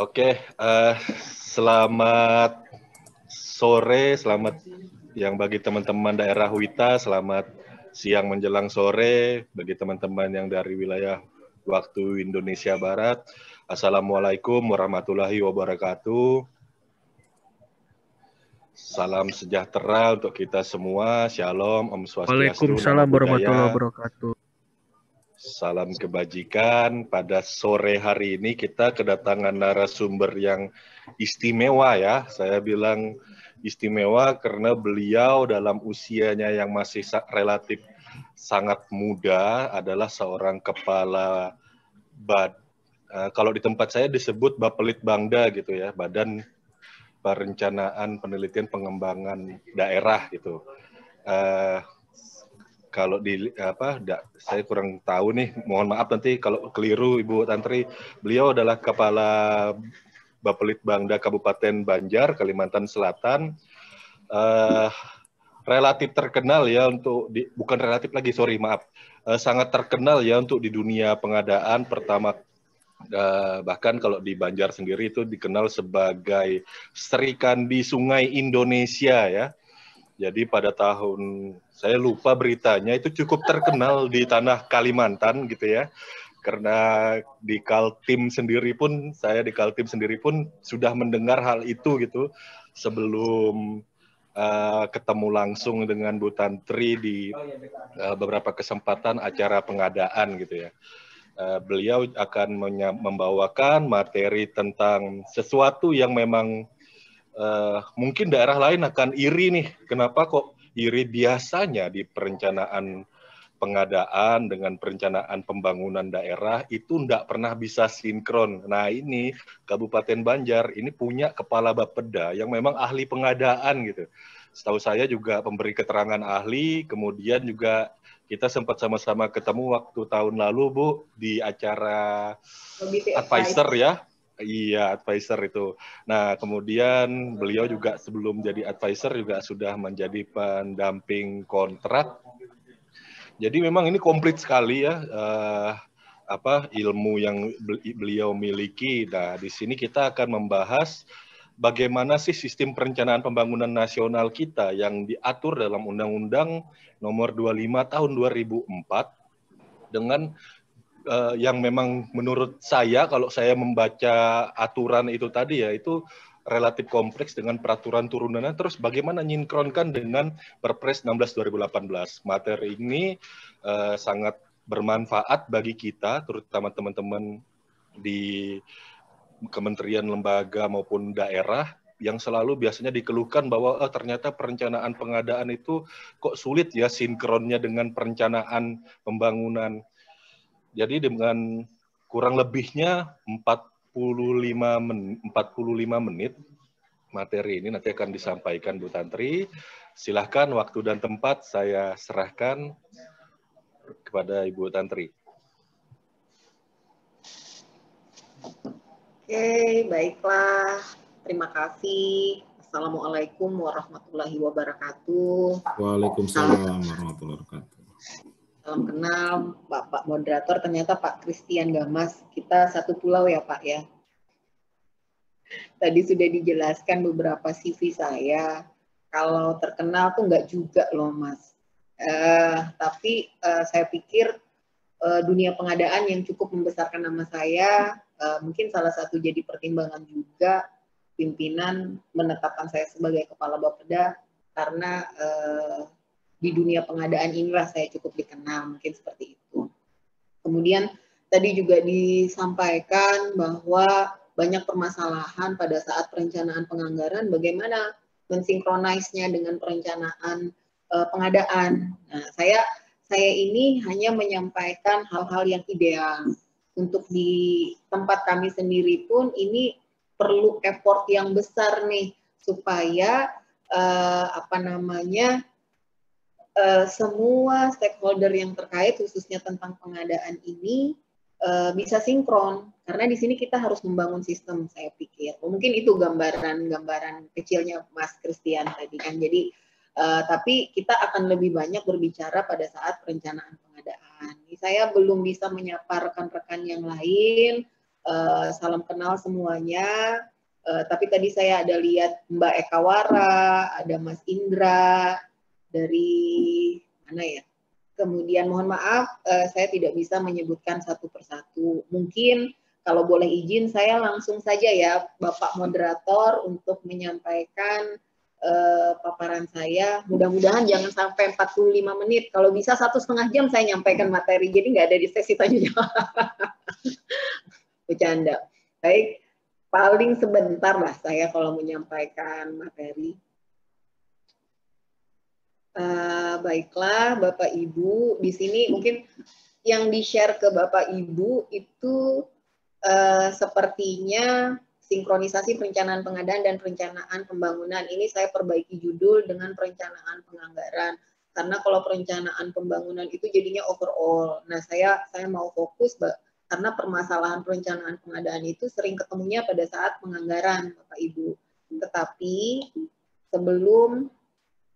Oke, selamat sore, selamat yang bagi teman-teman daerah Wita, selamat siang menjelang sore bagi teman-teman yang dari wilayah waktu Indonesia Barat. Assalamualaikum warahmatullahi wabarakatuh. Salam sejahtera untuk kita semua. Shalom, Om Swastiastu, Namo Waalaikumsalam warahmatullahi Buddhaya. wabarakatuh. Salam kebajikan. Pada sore hari ini kita kedatangan narasumber yang istimewa ya. Saya bilang istimewa karena beliau dalam usianya yang masih relatif sangat muda adalah seorang kepala kalau di tempat saya disebut Bapelit Bangda gitu ya, Badan Perencanaan Penelitian Pengembangan Daerah gitu. Kalau saya kurang tahu nih, mohon maaf nanti kalau keliru Ibu Tantri. Beliau adalah Kepala Bapelit Bangda Kabupaten Banjar, Kalimantan Selatan. Relatif terkenal ya bukan relatif lagi, sorry maaf. Sangat terkenal ya untuk di dunia pengadaan. Pertama, bahkan kalau di Banjar sendiri itu dikenal sebagai Sri Kandi Sungai Indonesia ya. Jadi pada tahun, saya lupa beritanya, itu cukup terkenal di tanah Kalimantan gitu ya. Karena di Kaltim sendiri pun sudah mendengar hal itu gitu. Sebelum ketemu langsung dengan Bu Tantri di beberapa kesempatan acara pengadaan gitu ya. Beliau akan membawakan materi tentang sesuatu yang memang mungkin daerah lain akan iri nih. Kenapa kok iri? Biasanya di perencanaan pengadaan dengan perencanaan pembangunan daerah itu tidak pernah bisa sinkron. Nah ini Kabupaten Banjar ini punya kepala Bapeda yang memang ahli pengadaan gitu. Setahu saya juga pemberi keterangan ahli, kemudian juga kita sempat sama-sama ketemu waktu tahun lalu Bu di acara advisor ya. Iya, advisor itu. Nah, kemudian beliau juga sebelum jadi advisor juga sudah menjadi pendamping kontrak. Jadi memang ini komplit sekali ya ilmu yang beliau miliki. Nah, di sini kita akan membahas bagaimana sih sistem perencanaan pembangunan nasional kita yang diatur dalam Undang-Undang Nomor 25 Tahun 2004 dengan yang memang menurut saya kalau saya membaca aturan itu tadi ya itu relatif kompleks dengan peraturan turunannya, terus bagaimana nyinkronkan dengan Perpres 16 2018. Materi ini sangat bermanfaat bagi kita, terutama teman-teman di kementerian, lembaga maupun daerah yang selalu biasanya dikeluhkan bahwa ternyata perencanaan pengadaan itu kok sulit ya sinkronnya dengan perencanaan pembangunan. Jadi dengan kurang lebihnya 45 menit materi ini nanti akan disampaikan Bu Tantri. Silahkan waktu dan tempat saya serahkan kepada Ibu Tantri. Oke, baiklah. Terima kasih. Assalamualaikum warahmatullahi wabarakatuh. Waalaikumsalam warahmatullahi wabarakatuh. Salam kenal, Bapak Moderator. Ternyata Pak Christian Gamas. Kita satu pulau ya, Pak ya. Tadi sudah dijelaskan beberapa CV saya. Kalau terkenal tuh nggak juga loh, Mas. Tapi saya pikir dunia pengadaan yang cukup membesarkan nama saya, mungkin salah satu jadi pertimbangan juga pimpinan menetapkan saya sebagai kepala Bapeda karena di dunia pengadaan inilah saya cukup dikenal, mungkin seperti itu. Kemudian tadi juga disampaikan bahwa banyak permasalahan pada saat perencanaan penganggaran, bagaimana mensinkronisnya dengan perencanaan pengadaan. Nah, saya ini hanya menyampaikan hal-hal yang ideal. Untuk di tempat kami sendiri pun ini perlu effort yang besar nih supaya semua stakeholder yang terkait khususnya tentang pengadaan ini bisa sinkron, karena di sini kita harus membangun sistem, saya pikir. Mungkin itu gambaran kecilnya Mas Christian tadi kan. Jadi tapi kita akan lebih banyak berbicara pada saat perencanaan pengadaan. Saya belum bisa menyapa rekan-rekan yang lain. Salam kenal semuanya. Tapi tadi saya ada lihat Mbak Eka Wara, ada Mas Indra dari mana ya? Kemudian mohon maaf, saya tidak bisa menyebutkan satu persatu. Mungkin kalau boleh izin saya langsung saja ya Bapak Moderator untuk menyampaikan paparan saya. Mudah-mudahan jangan sampai 45 menit. Kalau bisa 1,5 jam saya nyampaikan materi. Jadi nggak ada di sesi tanya jawab. Bercanda. Baik, paling sebentar lah saya kalau menyampaikan materi. Baiklah, Bapak Ibu, di sini mungkin yang di-share ke Bapak Ibu itu sepertinya sinkronisasi perencanaan pengadaan dan perencanaan pembangunan. Ini saya perbaiki judul dengan perencanaan penganggaran. Karena kalau perencanaan pembangunan itu jadinya overall. Nah, saya mau fokus karena permasalahan perencanaan pengadaan itu sering ketemunya pada saat penganggaran, Bapak Ibu. Tetapi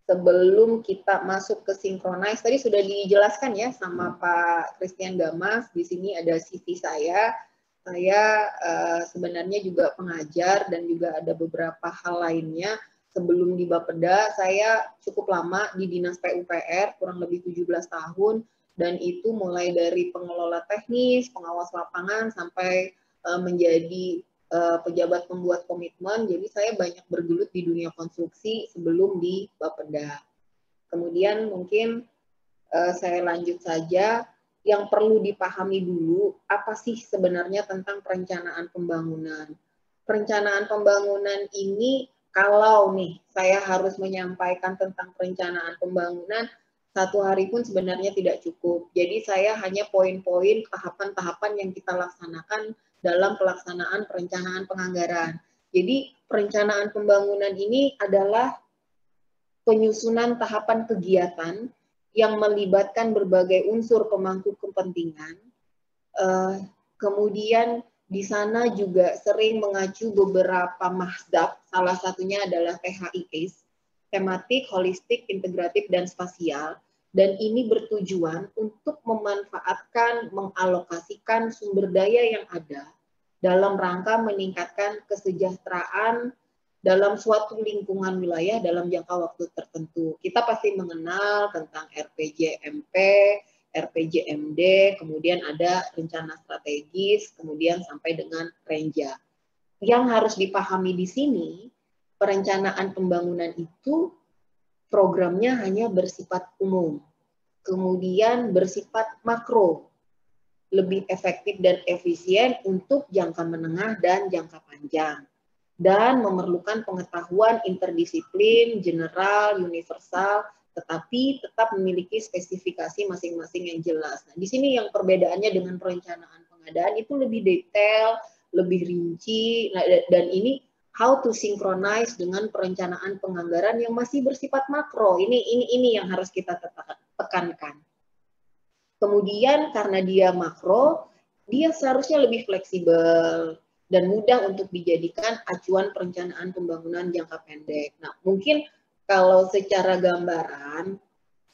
sebelum kita masuk ke sinkronize, tadi sudah dijelaskan ya sama Pak Christian Gamas, di sini ada CV saya. Saya sebenarnya juga pengajar dan juga ada beberapa hal lainnya. Sebelum di Bapeda, saya cukup lama di Dinas PUPR, kurang lebih 17 tahun, dan itu mulai dari pengelola teknis, pengawas lapangan, sampai menjadi pejabat pembuat komitmen. Jadi saya banyak bergelut di dunia konstruksi sebelum di Bapeda. Kemudian mungkin saya lanjut saja. Yang perlu dipahami dulu, apa sih sebenarnya tentang perencanaan pembangunan. Perencanaan pembangunan ini, kalau nih saya harus menyampaikan tentang perencanaan pembangunan, 1 hari pun sebenarnya tidak cukup. Jadi saya hanya poin-poin tahapan-tahapan yang kita laksanakan dalam pelaksanaan perencanaan penganggaran. Jadi perencanaan pembangunan ini adalah penyusunan tahapan kegiatan yang melibatkan berbagai unsur pemangku kepentingan. Kemudian di sana juga sering mengacu beberapa mahdzab, salah satunya adalah THIS, tematik, holistik, integratif, dan spasial. Dan ini bertujuan untuk memanfaatkan, mengalokasikan sumber daya yang ada dalam rangka meningkatkan kesejahteraan dalam suatu lingkungan wilayah dalam jangka waktu tertentu. Kita pasti mengenal tentang RPJMP, RPJMD, kemudian ada rencana strategis, kemudian sampai dengan Renja. Yang harus dipahami di sini, perencanaan pembangunan itu programnya hanya bersifat umum, kemudian bersifat makro, lebih efektif dan efisien untuk jangka menengah dan jangka panjang, dan memerlukan pengetahuan interdisiplin, general, universal, tetapi tetap memiliki spesifikasi masing-masing yang jelas. Nah, di sini yang perbedaannya dengan perencanaan pengadaan itu lebih detail, lebih rinci, dan ini how to synchronize dengan perencanaan penganggaran yang masih bersifat makro. Ini yang harus kita tekankan. Kemudian karena dia makro, dia seharusnya lebih fleksibel dan mudah untuk dijadikan acuan perencanaan pembangunan jangka pendek. Nah, mungkin kalau secara gambaran,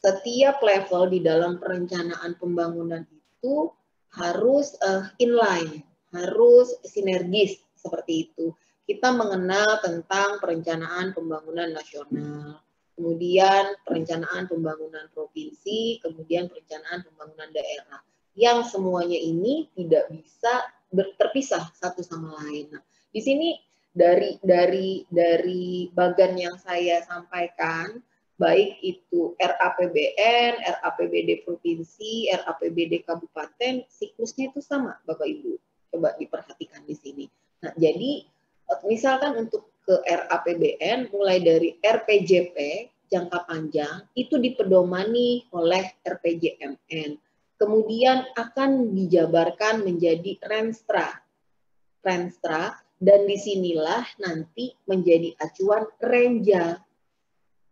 setiap level di dalam perencanaan pembangunan itu harus inline, harus sinergis seperti itu. Kita mengenal tentang perencanaan pembangunan nasional, kemudian perencanaan pembangunan provinsi, kemudian perencanaan pembangunan daerah. Yang semuanya ini tidak bisa terpisah satu sama lain. Nah, di sini dari bagan yang saya sampaikan, baik itu RAPBN, RAPBD provinsi, RAPBD kabupaten, siklusnya itu sama, Bapak Ibu. Coba diperhatikan di sini. Nah, jadi misalkan untuk ke RAPBN, mulai dari RPJP jangka panjang itu dipedomani oleh RPJMN. Kemudian akan dijabarkan menjadi Renstra, dan disinilah nanti menjadi acuan Renja.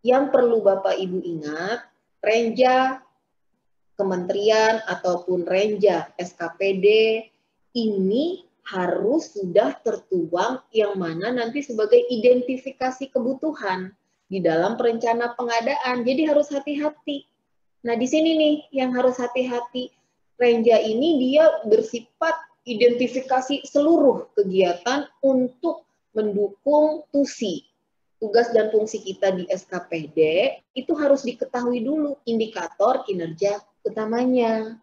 Yang perlu Bapak Ibu ingat, Renja Kementerian ataupun Renja SKPD ini harus sudah tertuang yang mana nanti sebagai identifikasi kebutuhan di dalam perencanaan pengadaan. Jadi harus hati-hati. Nah, di sini nih yang harus hati-hati. Renja ini dia bersifat identifikasi seluruh kegiatan untuk mendukung TUSI. Tugas dan fungsi kita di SKPD itu harus diketahui dulu indikator kinerja utamanya.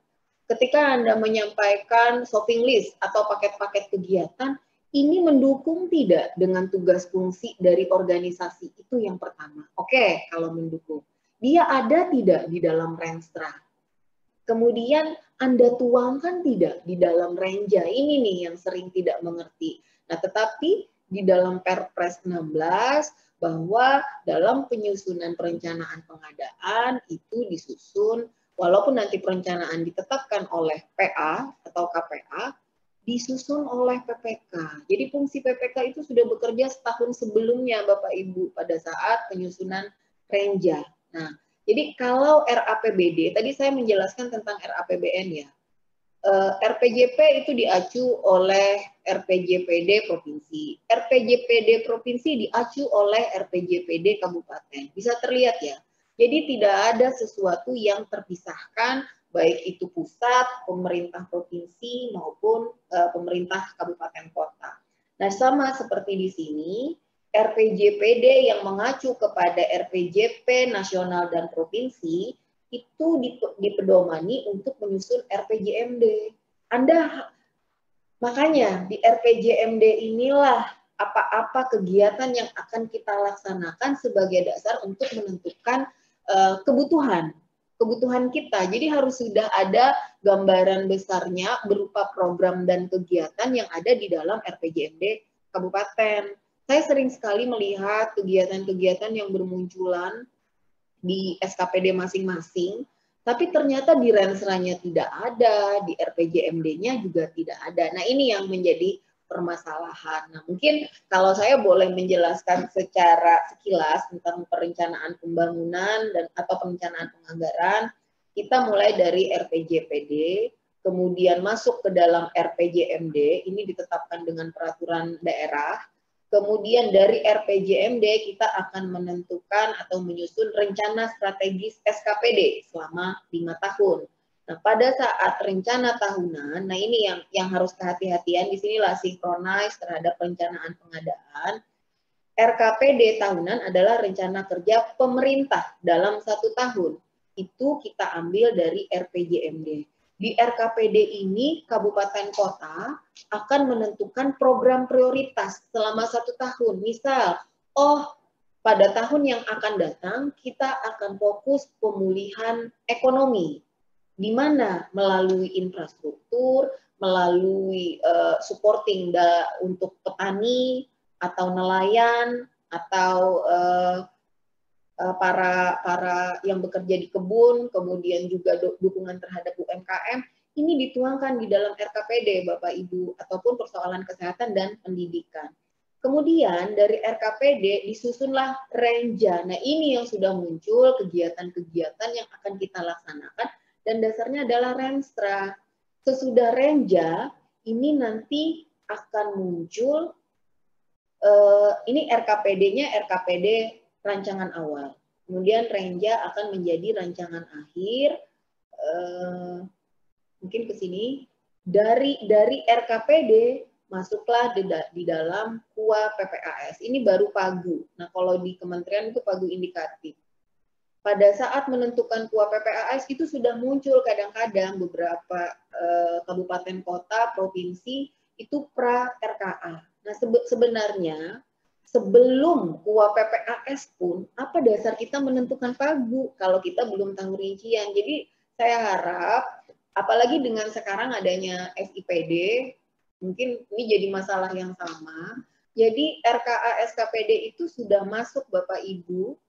Ketika Anda menyampaikan shopping list atau paket-paket kegiatan, ini mendukung tidak dengan tugas fungsi dari organisasi? Itu yang pertama. Oke, kalau mendukung. Dia ada tidak di dalam Renstra? Kemudian Anda tuangkan tidak di dalam Renja? Ini nih yang sering tidak mengerti. Nah, tetapi di dalam Perpres 16 bahwa dalam penyusunan perencanaan pengadaan itu disusun, walaupun nanti perencanaan ditetapkan oleh PA atau KPA, disusun oleh PPK. Jadi fungsi PPK itu sudah bekerja setahun sebelumnya Bapak Ibu pada saat penyusunan Renja. Nah, jadi kalau RAPBD, tadi saya menjelaskan tentang RAPBN ya. RPJP itu diacu oleh RPJPD Provinsi. RPJPD Provinsi diacu oleh RPJPD Kabupaten. Bisa terlihat ya. Jadi tidak ada sesuatu yang terpisahkan, baik itu pusat, pemerintah provinsi, maupun pemerintah kabupaten kota. Nah, sama seperti di sini, RPJPD yang mengacu kepada RPJP nasional dan provinsi, itu dipedomani untuk menyusun RPJMD. Makanya di RPJMD inilah apa-apa kegiatan yang akan kita laksanakan sebagai dasar untuk menentukan kebutuhan kita. Jadi harus sudah ada gambaran besarnya berupa program dan kegiatan yang ada di dalam RPJMD kabupaten. Saya sering sekali melihat kegiatan-kegiatan yang bermunculan di SKPD masing-masing, tapi ternyata di Rensranya tidak ada, di RPJMD-nya juga tidak ada. Nah, ini yang menjadi permasalahan. Nah, mungkin kalau saya boleh menjelaskan secara sekilas tentang perencanaan pembangunan atau perencanaan penganggaran, kita mulai dari RPJPD, kemudian masuk ke dalam RPJMD, ini ditetapkan dengan peraturan daerah. Kemudian dari RPJMD kita akan menentukan atau menyusun rencana strategis SKPD selama 5 tahun. Nah, pada saat rencana tahunan, nah ini yang harus kehati-hatian, disinilah sinkronis terhadap perencanaan pengadaan. RKPD tahunan adalah rencana kerja pemerintah dalam 1 tahun. Itu kita ambil dari RPJMD. Di RKPD ini, kabupaten kota akan menentukan program prioritas selama 1 tahun. Misal, pada tahun yang akan datang, kita akan fokus pemulihan ekonomi. Di mana? Melalui infrastruktur, melalui supporting untuk petani, atau nelayan, atau para yang bekerja di kebun, kemudian juga dukungan terhadap UMKM, ini dituangkan di dalam RKPD Bapak Ibu, ataupun persoalan kesehatan dan pendidikan. Kemudian dari RKPD disusunlah Renja. Nah, ini yang sudah muncul kegiatan-kegiatan yang akan kita laksanakan, dan dasarnya adalah Renstra. Sesudah Renja, ini nanti akan muncul, ini RKPD-nya RKPD rancangan awal. Kemudian Renja akan menjadi rancangan akhir. Mungkin ke sini. Dari RKPD masuklah di dalam KUA PPAS. Ini baru pagu. Nah, kalau di kementerian itu pagu indikatif. Pada saat menentukan KUA PPAS itu sudah muncul kadang-kadang beberapa kabupaten kota, provinsi itu pra RKA. Nah, sebenarnya sebelum KUA PPAS pun, apa dasar kita menentukan pagu kalau kita belum tahu rincian. Jadi saya harap, apalagi dengan sekarang adanya FIPD, mungkin ini jadi masalah yang sama. Jadi RKA SKPD itu sudah masuk Bapak Ibu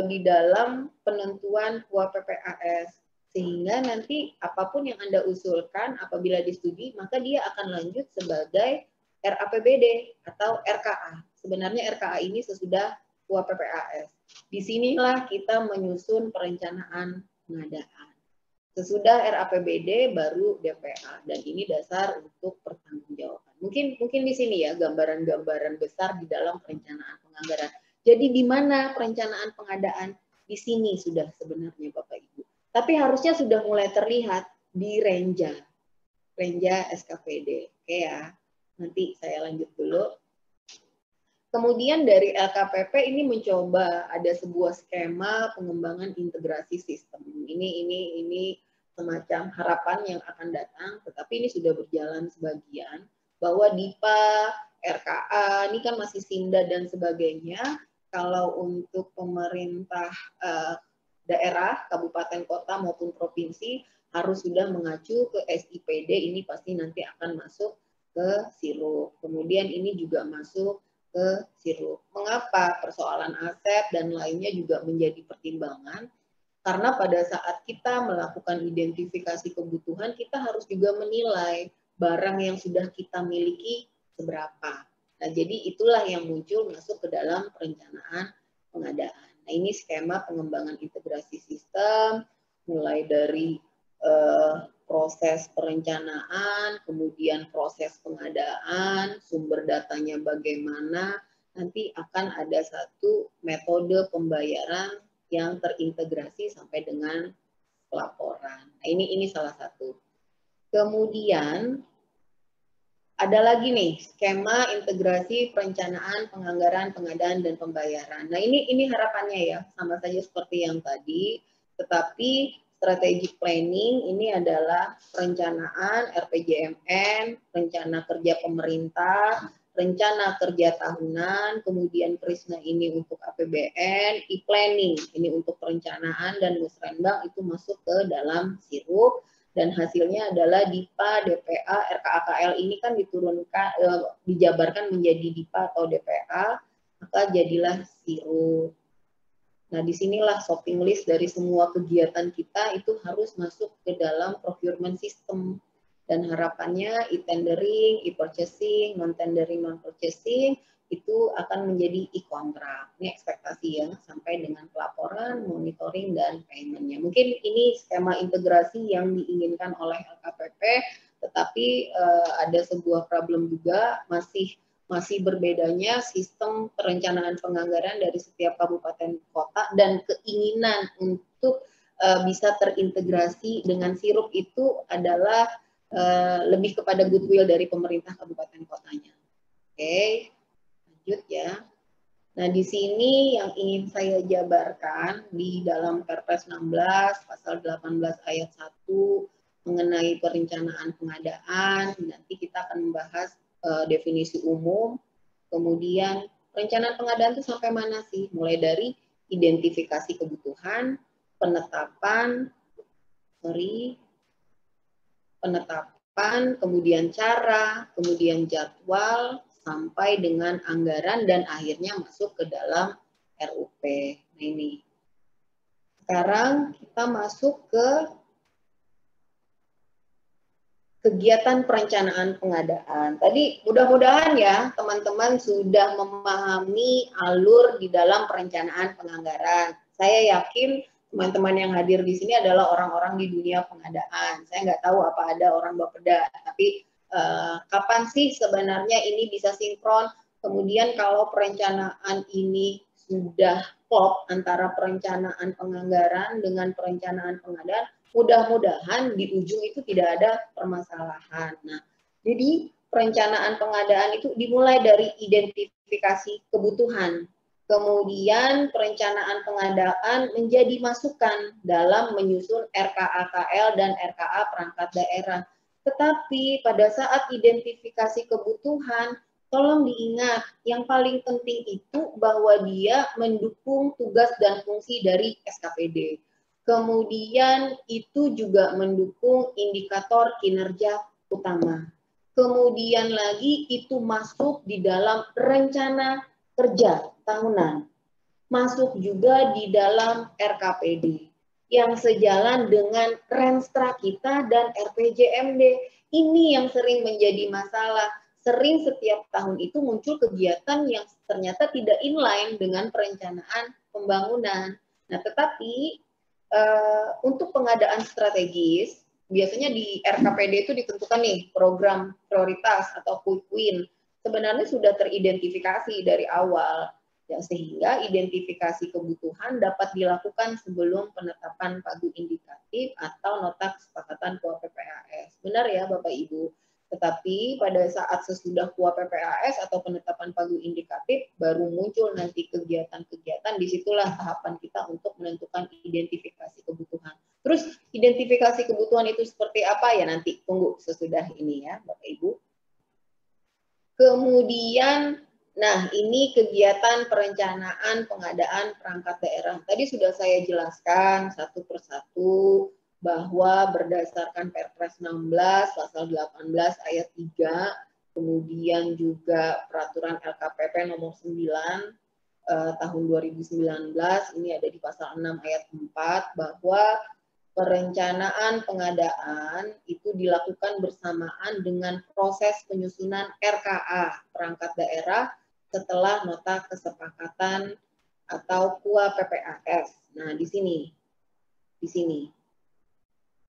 di dalam penentuan KUA PPAS. Sehingga nanti apapun yang Anda usulkan, apabila disetujui, maka dia akan lanjut sebagai RAPBD atau RKA. Sebenarnya RKA ini sesudah KUA PPAS. Disinilah kita menyusun perencanaan pengadaan. Sesudah RAPBD baru DPA, dan ini dasar untuk pertanggungjawaban. Mungkin di sini ya gambaran-gambaran besar di dalam perencanaan penganggaran. Jadi di mana perencanaan pengadaan? Di sini sudah sebenarnya Bapak Ibu. Tapi harusnya sudah mulai terlihat di Renja SKPD. Oke ya, nanti saya lanjut dulu. Kemudian dari LKPP ini mencoba ada sebuah skema pengembangan integrasi sistem. Ini semacam harapan yang akan datang, tetapi ini sudah berjalan sebagian bahwa DIPA, RKA, ini kan masih SINDA dan sebagainya. Kalau untuk pemerintah daerah, kabupaten, kota maupun provinsi harus sudah mengacu ke SIPD, ini pasti nanti akan masuk ke Sirup. Kemudian ini juga masuk ke Sirup. Mengapa persoalan aset dan lainnya juga menjadi pertimbangan? Karena pada saat kita melakukan identifikasi kebutuhan, kita harus juga menilai barang yang sudah kita miliki seberapa. Nah, jadi itulah yang muncul masuk ke dalam perencanaan pengadaan. Nah, ini skema pengembangan integrasi sistem, mulai dari proses perencanaan, kemudian proses pengadaan, sumber datanya bagaimana, nanti akan ada satu metode pembayaran yang terintegrasi sampai dengan pelaporan. Nah, ini salah satu. Kemudian ada lagi nih skema integrasi perencanaan, penganggaran, pengadaan dan pembayaran. Nah, ini harapannya ya, sama saja seperti yang tadi, tetapi strategic planning ini adalah perencanaan RPJMN, rencana kerja pemerintah, rencana kerja tahunan, kemudian Krisna ini untuk APBN, e-planning ini untuk perencanaan, dan musrenbang itu masuk ke dalam Sirup, dan hasilnya adalah DIPA, DPA, RKAKL ini kan diturunkan, dijabarkan menjadi DIPA atau DPA, maka jadilah Sirup. Nah, disinilah shopping list dari semua kegiatan kita itu harus masuk ke dalam procurement system. Dan harapannya e-tendering, e-purchasing, non-tendering, non-purchasing itu akan menjadi e-kontrak. Ini ekspektasi ya, sampai dengan pelaporan, monitoring, dan payment-nya. Mungkin ini skema integrasi yang diinginkan oleh LKPP, tetapi ada sebuah problem juga, masih berbedanya sistem perencanaan penganggaran dari setiap kabupaten kota, dan keinginan untuk bisa terintegrasi dengan Sirup itu adalah lebih kepada goodwill dari pemerintah kabupaten kotanya. Oke, lanjut ya. Nah, di sini yang ingin saya jabarkan di dalam Perpres 16 pasal 18 ayat 1 mengenai perencanaan pengadaan, nanti kita akan membahas definisi umum, kemudian perencanaan pengadaan itu sampai mana sih? Mulai dari identifikasi kebutuhan, penetapan, kemudian cara, kemudian jadwal, sampai dengan anggaran, dan akhirnya masuk ke dalam RUP. Nah, ini. Sekarang kita masuk ke kegiatan perencanaan pengadaan. Tadi mudah-mudahan ya teman-teman sudah memahami alur di dalam perencanaan penganggaran. Saya yakin teman-teman yang hadir di sini adalah orang-orang di dunia pengadaan. Saya nggak tahu apa ada orang Bapeda, tapi kapan sih sebenarnya ini bisa sinkron? Kemudian kalau perencanaan ini sudah klop antara perencanaan penganggaran dengan perencanaan pengadaan, mudah-mudahan di ujung itu tidak ada permasalahan. Nah, jadi perencanaan pengadaan itu dimulai dari identifikasi kebutuhan. Kemudian perencanaan pengadaan menjadi masukan dalam menyusun RKAKL dan RKA perangkat daerah. Tetapi pada saat identifikasi kebutuhan, tolong diingat, yang paling penting itu bahwa dia mendukung tugas dan fungsi dari SKPD. Kemudian itu juga mendukung indikator kinerja utama. Kemudian lagi itu masuk di dalam rencana kerja tahunan. Masuk juga di dalam RKPD yang sejalan dengan Renstra kita dan RPJMD. Ini yang sering menjadi masalah. Sering setiap tahun itu muncul kegiatan yang ternyata tidak inline dengan perencanaan pembangunan. Nah, tetapi untuk pengadaan strategis, biasanya di RKPD itu ditentukan nih program prioritas atau quick win. Sebenarnya sudah teridentifikasi dari awal, ya, sehingga identifikasi kebutuhan dapat dilakukan sebelum penetapan pagu indikatif atau nota kesepakatan PPAS. Benar ya Bapak Ibu? Tetapi pada saat sesudah KUA PPAS atau penetapan pagu indikatif baru muncul nanti kegiatan-kegiatan, disitulah tahapan kita untuk menentukan identifikasi kebutuhan. Terus identifikasi kebutuhan itu seperti apa ya, nanti tunggu sesudah ini ya Bapak Ibu. Kemudian, nah ini kegiatan perencanaan pengadaan perangkat daerah. Tadi sudah saya jelaskan satu persatu bahwa berdasarkan Perpres 16 pasal 18 ayat 3, kemudian juga peraturan LKPP nomor 9 tahun 2019, ini ada di pasal 6 ayat 4, bahwa perencanaan pengadaan itu dilakukan bersamaan dengan proses penyusunan RKA perangkat daerah setelah nota kesepakatan atau KUA PPAS. Nah, di sini.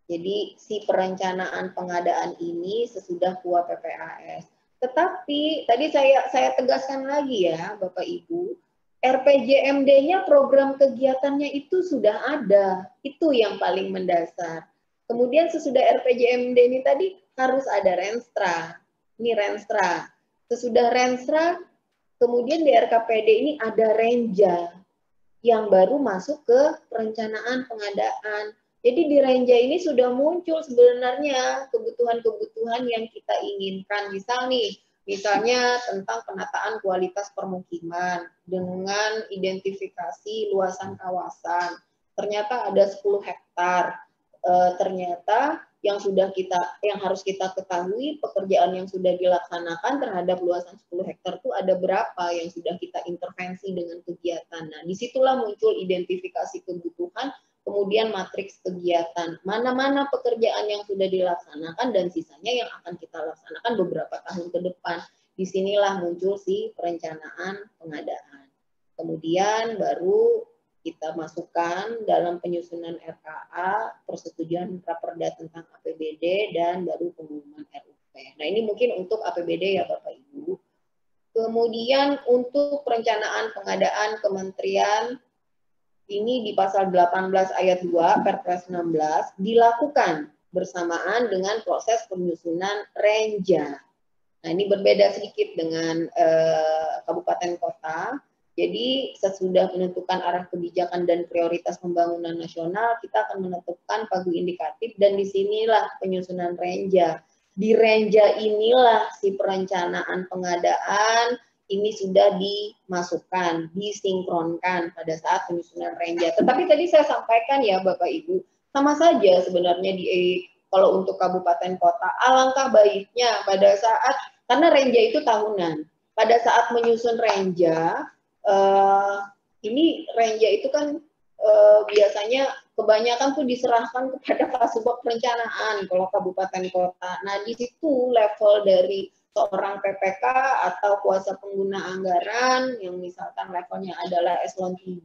Jadi si perencanaan pengadaan ini sesudah KUA PPAS. Tetapi tadi saya tegaskan lagi ya Bapak Ibu, RPJMD-nya program kegiatannya itu sudah ada. Itu yang paling mendasar. Kemudian sesudah RPJMD ini tadi harus ada Renstra. Ini Renstra. Sesudah Renstra, kemudian di RKPD ini ada Renja yang baru masuk ke perencanaan pengadaan. Jadi di Renja ini sudah muncul sebenarnya kebutuhan-kebutuhan yang kita inginkan. Misalnya tentang penataan kualitas permukiman dengan identifikasi luasan kawasan. Ternyata ada 10 hektar. Ternyata yang harus kita ketahui pekerjaan yang sudah dilaksanakan terhadap luasan 10 hektar itu ada berapa yang sudah kita intervensi dengan kegiatan. Nah, disitulah muncul identifikasi kebutuhan, kemudian matriks kegiatan, mana-mana pekerjaan yang sudah dilaksanakan dan sisanya yang akan kita laksanakan beberapa tahun ke depan. Disinilah muncul si perencanaan pengadaan. Kemudian baru kita masukkan dalam penyusunan RKA, persetujuan Raperda tentang APBD, dan baru pengumuman RUP. Nah, ini mungkin untuk APBD ya Bapak Ibu. Kemudian untuk perencanaan pengadaan kementerian, ini di pasal 18 ayat 2 Perpres 16 dilakukan bersamaan dengan proses penyusunan Renja. Nah, ini berbeda sedikit dengan kabupaten kota. Jadi sesudah menentukan arah kebijakan dan prioritas pembangunan nasional, kita akan menentukan pagu indikatif dan disinilah penyusunan Renja. Di Renja inilah si perencanaan pengadaan ini sudah dimasukkan, disinkronkan pada saat penyusunan Renja. Tetapi tadi saya sampaikan ya Bapak Ibu, sama saja sebenarnya kalau untuk kabupaten kota, alangkah baiknya pada saat, karena Renja itu tahunan, pada saat menyusun Renja, ini Renja itu kan biasanya kebanyakan tuh diserahkan kepada Kasubag Perencanaan kalau kabupaten kota. Nah, di situ level dari seorang PPK atau kuasa pengguna anggaran yang misalkan levelnya adalah eselon 3,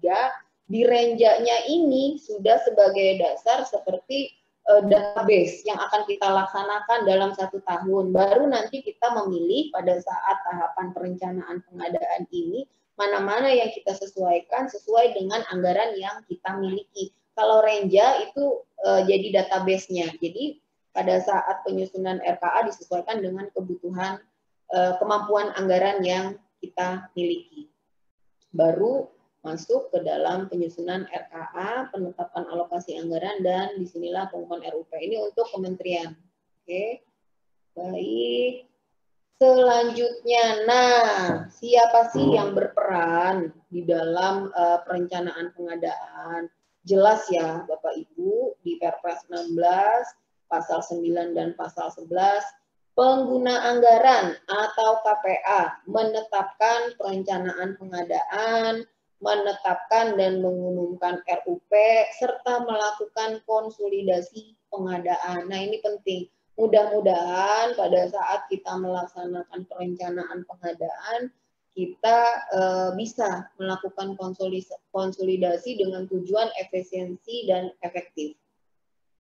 di Renjanya ini sudah sebagai dasar seperti database yang akan kita laksanakan dalam 1 tahun. Baru nanti kita memilih pada saat tahapan perencanaan pengadaan ini mana-mana yang kita sesuaikan sesuai dengan anggaran yang kita miliki. Kalau Renja itu jadi database-nya. Jadi pada saat penyusunan RKA disesuaikan dengan kebutuhan kemampuan anggaran yang kita miliki. Baru masuk ke dalam penyusunan RKA, penetapan alokasi anggaran, dan disinilah pengumuman RUP. Ini untuk kementerian. Oke, baik. Selanjutnya, nah, siapa sih yang berperan di dalam perencanaan pengadaan? Jelas ya, Bapak Ibu, di Perpres 16, pasal 9 dan pasal 11, pengguna anggaran atau KPA menetapkan perencanaan pengadaan, menetapkan dan mengumumkan RUP, serta melakukan konsolidasi pengadaan. Nah, ini penting. Mudah-mudahan pada saat kita melaksanakan perencanaan pengadaan, kita bisa melakukan konsolidasi dengan tujuan efisiensi dan efektif.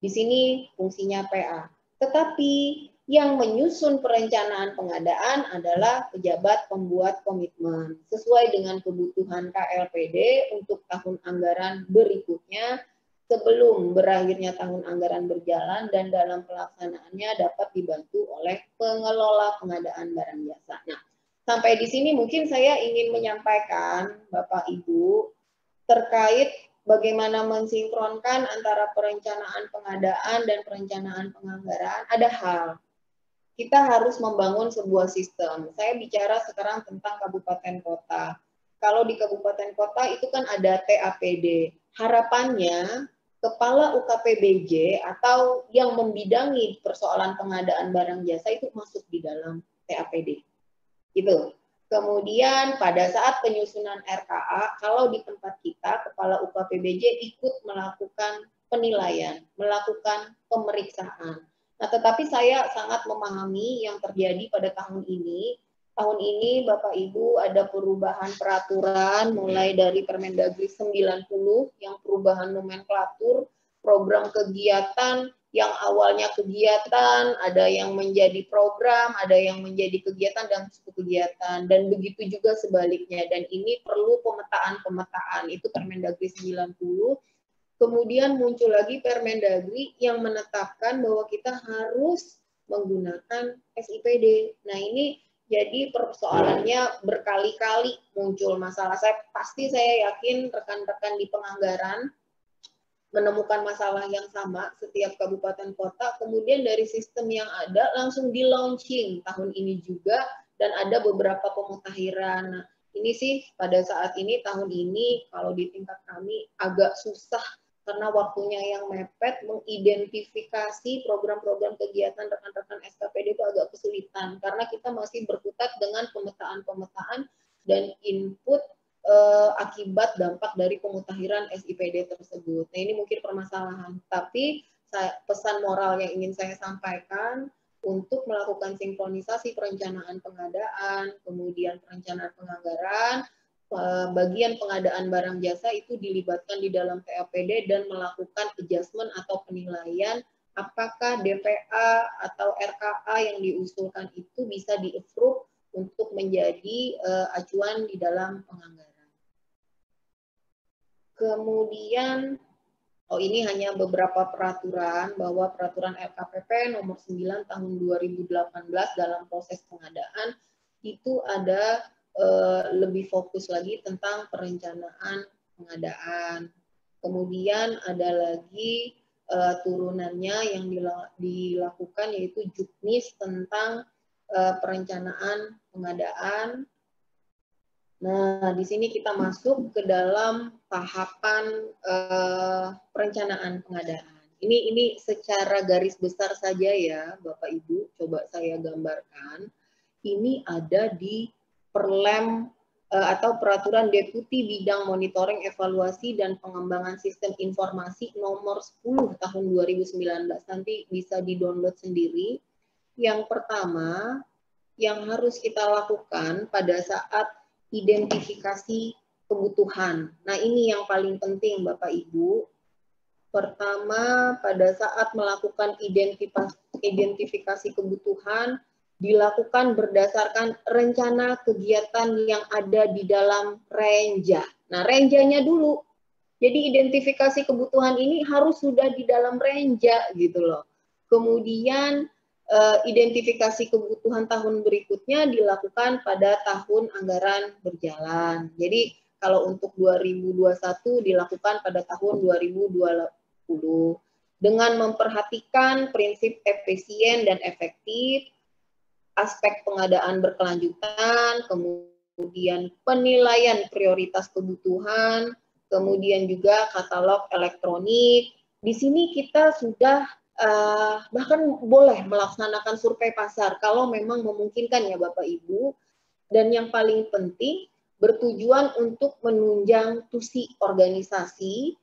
Di sini fungsinya PA. Tetapi yang menyusun perencanaan pengadaan adalah pejabat pembuat komitmen sesuai dengan kebutuhan KLPD untuk tahun anggaran berikutnya, sebelum berakhirnya tahun anggaran berjalan dan dalam pelaksanaannya dapat dibantu oleh pengelola pengadaan barang jasa. Nah, sampai di sini mungkin saya ingin menyampaikan Bapak Ibu terkait bagaimana mensinkronkan antara perencanaan pengadaan dan perencanaan penganggaran. Ada hal, kita harus membangun sebuah sistem. Saya bicara sekarang tentang kabupaten kota. Kalau di kabupaten kota itu kan ada TAPD. Harapannya kepala UKPBJ atau yang membidangi persoalan pengadaan barang jasa itu masuk di dalam TAPD. Gitu. Kemudian pada saat penyusunan RKA, kalau di tempat kita, kepala UKPBJ ikut melakukan penilaian, melakukan pemeriksaan. Nah, tetapi saya sangat memahami yang terjadi pada tahun ini. Tahun ini, Bapak Ibu, ada perubahan peraturan mulai dari Permendagri 90 yang perubahan nomenklatur, program kegiatan yang awalnya kegiatan, ada yang menjadi program, ada yang menjadi kegiatan dan kegiatan, dan begitu juga sebaliknya. Dan ini perlu pemetaan-pemetaan, itu Permendagri 90. Kemudian muncul lagi Permendagri yang menetapkan bahwa kita harus menggunakan SIPD. Nah, ini jadi persoalannya berkali-kali muncul masalah. Saya yakin rekan-rekan di penganggaran menemukan masalah yang sama setiap kabupaten kota, kemudian dari sistem yang ada langsung di launching tahun ini juga, dan ada beberapa pemutakhiran. Nah, ini sih pada saat ini, tahun ini, kalau di tingkat kami agak susah, karena waktunya yang mepet, mengidentifikasi program-program kegiatan rekan-rekan SKPD itu agak kesulitan, karena kita masih berkutat dengan pemetaan-pemetaan dan input akibat dampak dari pemutakhiran SIPD tersebut. Nah, ini mungkin permasalahan. Tapi pesan moral yang ingin saya sampaikan untuk melakukan sinkronisasi perencanaan pengadaan, kemudian perencanaan penganggaran, bagian pengadaan barang jasa itu dilibatkan di dalam TAPD dan melakukan adjustment atau penilaian apakah DPA atau RKA yang diusulkan itu bisa di-approve untuk menjadi acuan di dalam penganggaran. Kemudian, ini hanya beberapa peraturan, bahwa peraturan LKPP nomor 9 tahun 2018 dalam proses pengadaan itu ada lebih fokus lagi tentang perencanaan pengadaan. Kemudian ada lagi turunannya yang dilakukan yaitu Juknis tentang perencanaan pengadaan. Nah, di sini kita masuk ke dalam tahapan perencanaan pengadaan. Ini secara garis besar saja ya, Bapak Ibu, coba saya gambarkan. Ini ada di Perlem atau Peraturan Deputi Bidang Monitoring, Evaluasi, dan Pengembangan Sistem Informasi nomor 10 tahun 2019. Nanti bisa di-download sendiri. Yang pertama, yang harus kita lakukan pada saat identifikasi kebutuhan. Nah, ini yang paling penting Bapak Ibu. Pertama, pada saat melakukan identifikasi kebutuhan, dilakukan berdasarkan rencana kegiatan yang ada di dalam renja. Nah, renjanya dulu. Jadi identifikasi kebutuhan ini harus sudah di dalam renja gitu loh. Kemudian identifikasi kebutuhan tahun berikutnya dilakukan pada tahun anggaran berjalan. Jadi kalau untuk 2021 dilakukan pada tahun 2020 dengan memperhatikan prinsip efisien dan efektif, aspek pengadaan berkelanjutan, kemudian penilaian prioritas kebutuhan, kemudian juga katalog elektronik. Di sini kita sudah bahkan boleh melaksanakan survei pasar kalau memang memungkinkan ya Bapak Ibu. Dan yang paling penting bertujuan untuk menunjang tusi organisasi,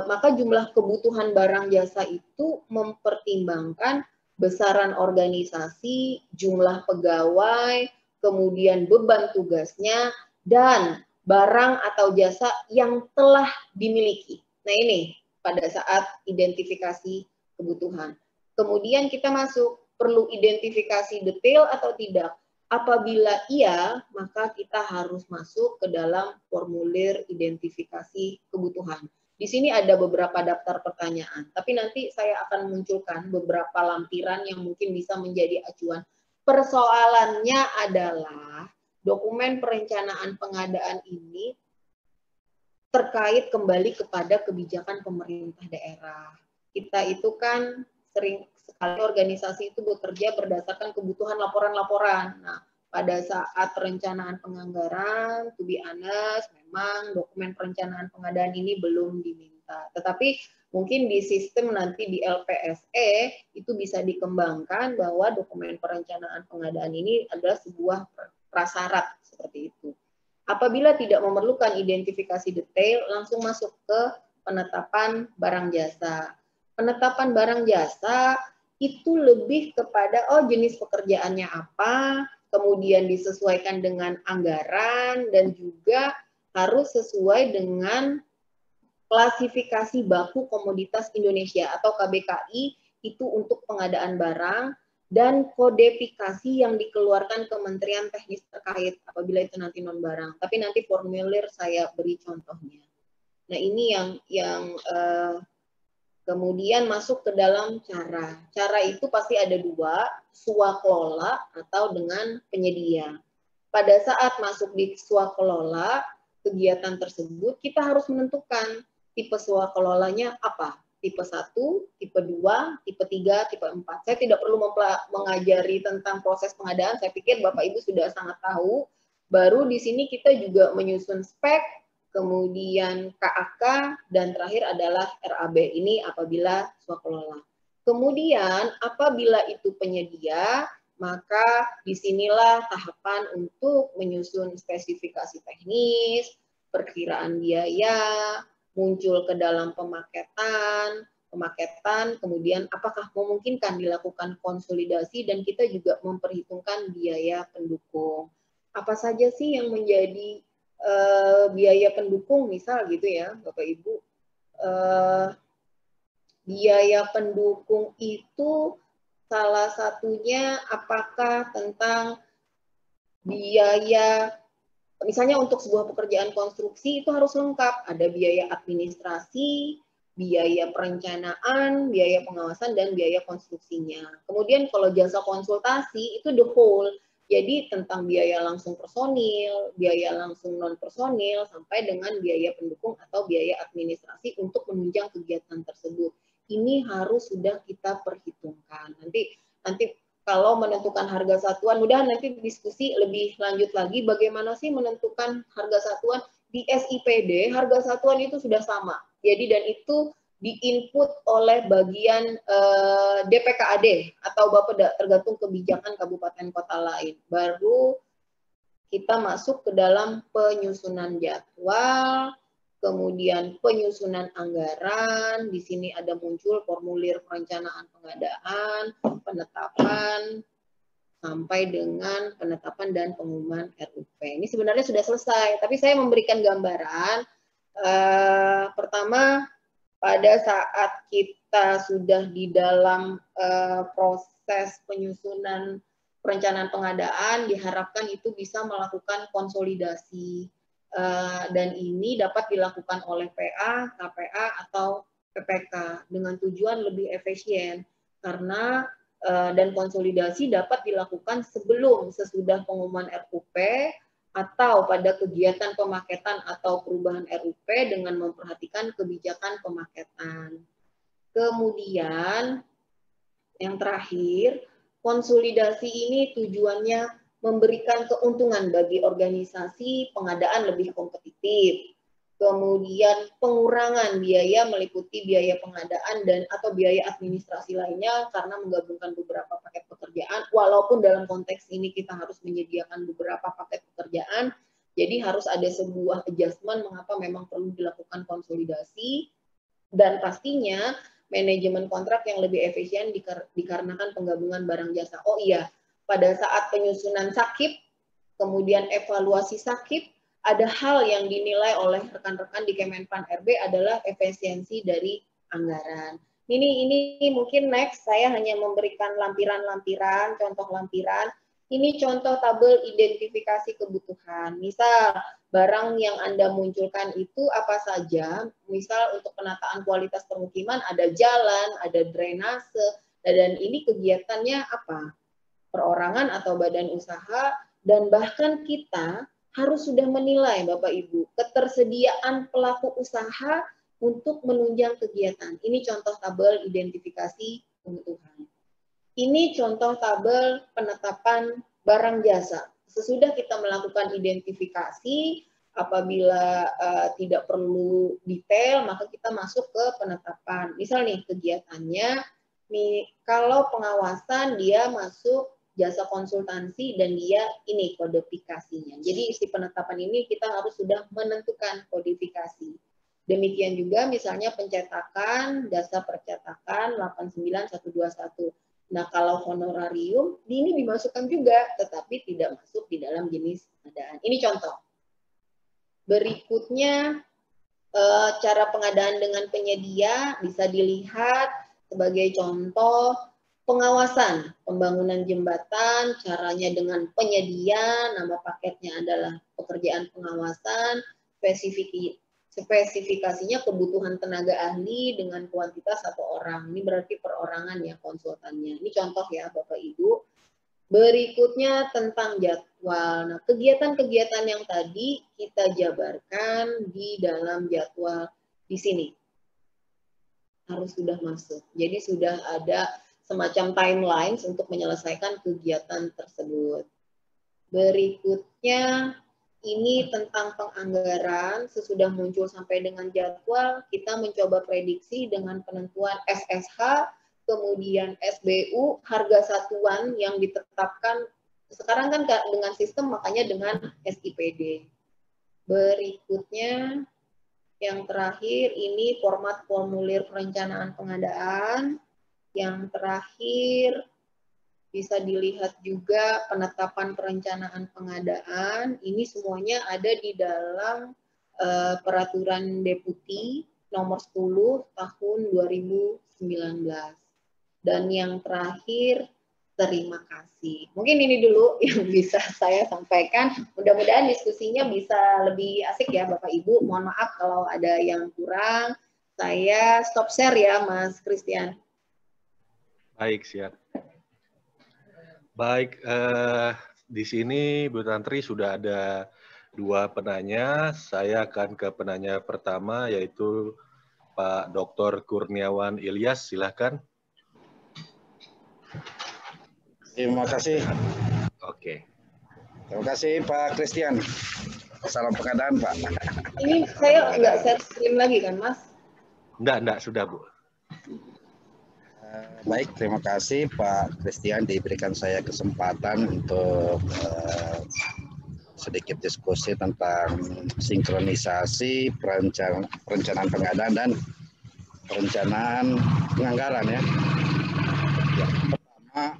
maka jumlah kebutuhan barang jasa itu mempertimbangkan besaran organisasi, jumlah pegawai, kemudian beban tugasnya, dan barang atau jasa yang telah dimiliki. Nah, ini pada saat identifikasi kebutuhan. Kemudian kita masuk, perlu identifikasi detail atau tidak? Apabila iya, maka kita harus masuk ke dalam formulir identifikasi kebutuhan. Di sini ada beberapa daftar pertanyaan, tapi nanti saya akan munculkan beberapa lampiran yang mungkin bisa menjadi acuan. Persoalannya adalah dokumen perencanaan pengadaan ini terkait kembali kepada kebijakan pemerintah daerah. Kita itu kan sering sekali organisasi itu bekerja berdasarkan kebutuhan laporan-laporan. Nah, pada saat perencanaan penganggaran, to be honest, memang dokumen perencanaan pengadaan ini belum diminta. Tetapi mungkin di sistem nanti di LPSE itu bisa dikembangkan bahwa dokumen perencanaan pengadaan ini adalah sebuah prasyarat seperti itu. Apabila tidak memerlukan identifikasi detail, langsung masuk ke penetapan barang jasa. Penetapan barang jasa itu lebih kepada jenis pekerjaannya apa, kemudian disesuaikan dengan anggaran, dan juga harus sesuai dengan klasifikasi baku komoditas Indonesia atau KBKI itu untuk pengadaan barang, dan kodifikasi yang dikeluarkan Kementerian Teknis terkait apabila itu nanti non barang. Tapi nanti formulir saya beri contohnya. Nah, ini yang kemudian masuk ke dalam cara. Cara itu pasti ada dua, swakelola atau dengan penyedia. Pada saat masuk di swakelola kegiatan tersebut, kita harus menentukan tipe swakelolanya apa. Tipe 1, tipe 2, tipe 3, tipe 4. Saya tidak perlu mengajari tentang proses pengadaan, saya pikir Bapak Ibu sudah sangat tahu. Baru di sini kita juga menyusun spek, kemudian KAK, dan terakhir adalah RAB. Ini apabila swakelola. Kemudian apabila itu penyedia, maka disinilah tahapan untuk menyusun spesifikasi teknis, perkiraan biaya, muncul ke dalam pemaketan, kemudian apakah memungkinkan dilakukan konsolidasi, dan kita juga memperhitungkan biaya pendukung. Apa saja sih yang menjadi biaya pendukung, misal gitu ya, Bapak Ibu. Biaya pendukung itu salah satunya apakah tentang biaya, misalnya untuk sebuah pekerjaan konstruksi itu harus lengkap, ada biaya administrasi, biaya perencanaan, biaya pengawasan, dan biaya konstruksinya. Kemudian kalau jasa konsultasi itu the whole, jadi tentang biaya langsung personil, biaya langsung non personil, sampai dengan biaya pendukung atau biaya administrasi untuk menunjang kegiatan tersebut. Ini harus sudah kita perhitungkan. Nanti kalau menentukan harga satuan, mudah nanti diskusi lebih lanjut lagi bagaimana sih menentukan harga satuan. Di SIPD harga satuan itu sudah sama. Jadi dan itu diinput oleh bagian DPKAD atau Bapeda, tergantung kebijakan kabupaten kota lain. Baru kita masuk ke dalam penyusunan jadwal, kemudian penyusunan anggaran. Di sini ada muncul formulir perencanaan pengadaan, penetapan, sampai dengan penetapan dan pengumuman RUP. Ini sebenarnya sudah selesai, tapi saya memberikan gambaran. Pertama, pada saat kita sudah di dalam proses penyusunan perencanaan pengadaan, diharapkan itu bisa melakukan konsolidasi. Dan ini dapat dilakukan oleh PA, KPA, atau PPK dengan tujuan lebih efisien, karena dan konsolidasi dapat dilakukan sebelum sesudah pengumuman RUP atau pada kegiatan pemaketan atau perubahan RUP dengan memperhatikan kebijakan pemaketan. Kemudian yang terakhir, konsolidasi ini tujuannya memberikan keuntungan bagi organisasi pengadaan lebih kompetitif. Kemudian pengurangan biaya meliputi biaya pengadaan dan atau biaya administrasi lainnya karena menggabungkan beberapa paket pekerjaan. Walaupun dalam konteks ini kita harus menyediakan beberapa paket pekerjaan, jadi harus ada sebuah adjustment mengapa memang perlu dilakukan konsolidasi, dan pastinya manajemen kontrak yang lebih efisien dikarenakan penggabungan barang jasa. Oh iya, pada saat penyusunan SAKIP, kemudian evaluasi SAKIP, ada hal yang dinilai oleh rekan-rekan di Kemenpan RB adalah efisiensi dari anggaran. Ini mungkin next, saya hanya memberikan lampiran-lampiran, contoh lampiran. Ini contoh tabel identifikasi kebutuhan. Misal barang yang Anda munculkan itu apa saja. Misal untuk penataan kualitas permukiman ada jalan, ada drainase, dan ini kegiatannya apa? Perorangan atau badan usaha, dan bahkan kita harus sudah menilai Bapak Ibu ketersediaan pelaku usaha untuk menunjang kegiatan. Ini contoh tabel identifikasi kebutuhan. Ini contoh tabel penetapan barang jasa. Sesudah kita melakukan identifikasi, apabila tidak perlu detail, maka kita masuk ke penetapan. Misal nih kegiatannya, nih, kalau pengawasan dia masuk jasa konsultansi dan dia ini kodifikasinya. Jadi isi penetapan ini kita harus sudah menentukan kodifikasi. Demikian juga misalnya pencetakan, jasa percetakan 89121. Nah, kalau honorarium, ini dimasukkan juga, tetapi tidak masuk di dalam jenis pengadaan. Ini contoh. Berikutnya, cara pengadaan dengan penyedia bisa dilihat sebagai contoh pengawasan pembangunan jembatan, caranya dengan penyedia, nama paketnya adalah pekerjaan pengawasan, spesifikasinya kebutuhan tenaga ahli dengan kuantitas 1 orang. Ini berarti perorangan ya konsultannya. Ini contoh ya Bapak Ibu. Berikutnya tentang jadwal. Nah, kegiatan-kegiatan yang tadi kita jabarkan di dalam jadwal di sini. Harus sudah masuk. Jadi sudah ada semacam timelines untuk menyelesaikan kegiatan tersebut. Berikutnya ini tentang penganggaran, sesudah muncul sampai dengan jadwal, kita mencoba prediksi dengan penentuan SSH, kemudian SBU, harga satuan yang ditetapkan, sekarang kan dengan sistem makanya dengan SIPD. Berikutnya, yang terakhir ini format formulir perencanaan pengadaan. Yang terakhir, bisa dilihat juga penetapan perencanaan pengadaan. Ini semuanya ada di dalam Peraturan Deputi Nomor 10 Tahun 2019. Dan yang terakhir, terima kasih. Mungkin ini dulu yang bisa saya sampaikan. Mudah-mudahan diskusinya bisa lebih asik ya Bapak Ibu. Mohon maaf kalau ada yang kurang. Saya stop share ya Mas Christian. Baik, siap. Baik, di sini Bu Tantri sudah ada 2 penanya. Saya akan ke penanya pertama, yaitu Pak Dr. Kurniawan Ilyas. Silakan. Terima kasih. Oke. Terima kasih Pak Christian. Salam pengadaan Pak. Ini saya nggak share screen lagi kan Mas? Enggak, sudah Bu. Baik, terima kasih Pak Christian diberikan saya kesempatan untuk sedikit diskusi tentang sinkronisasi perencanaan pengadaan dan perencanaan penganggaran ya. Yang pertama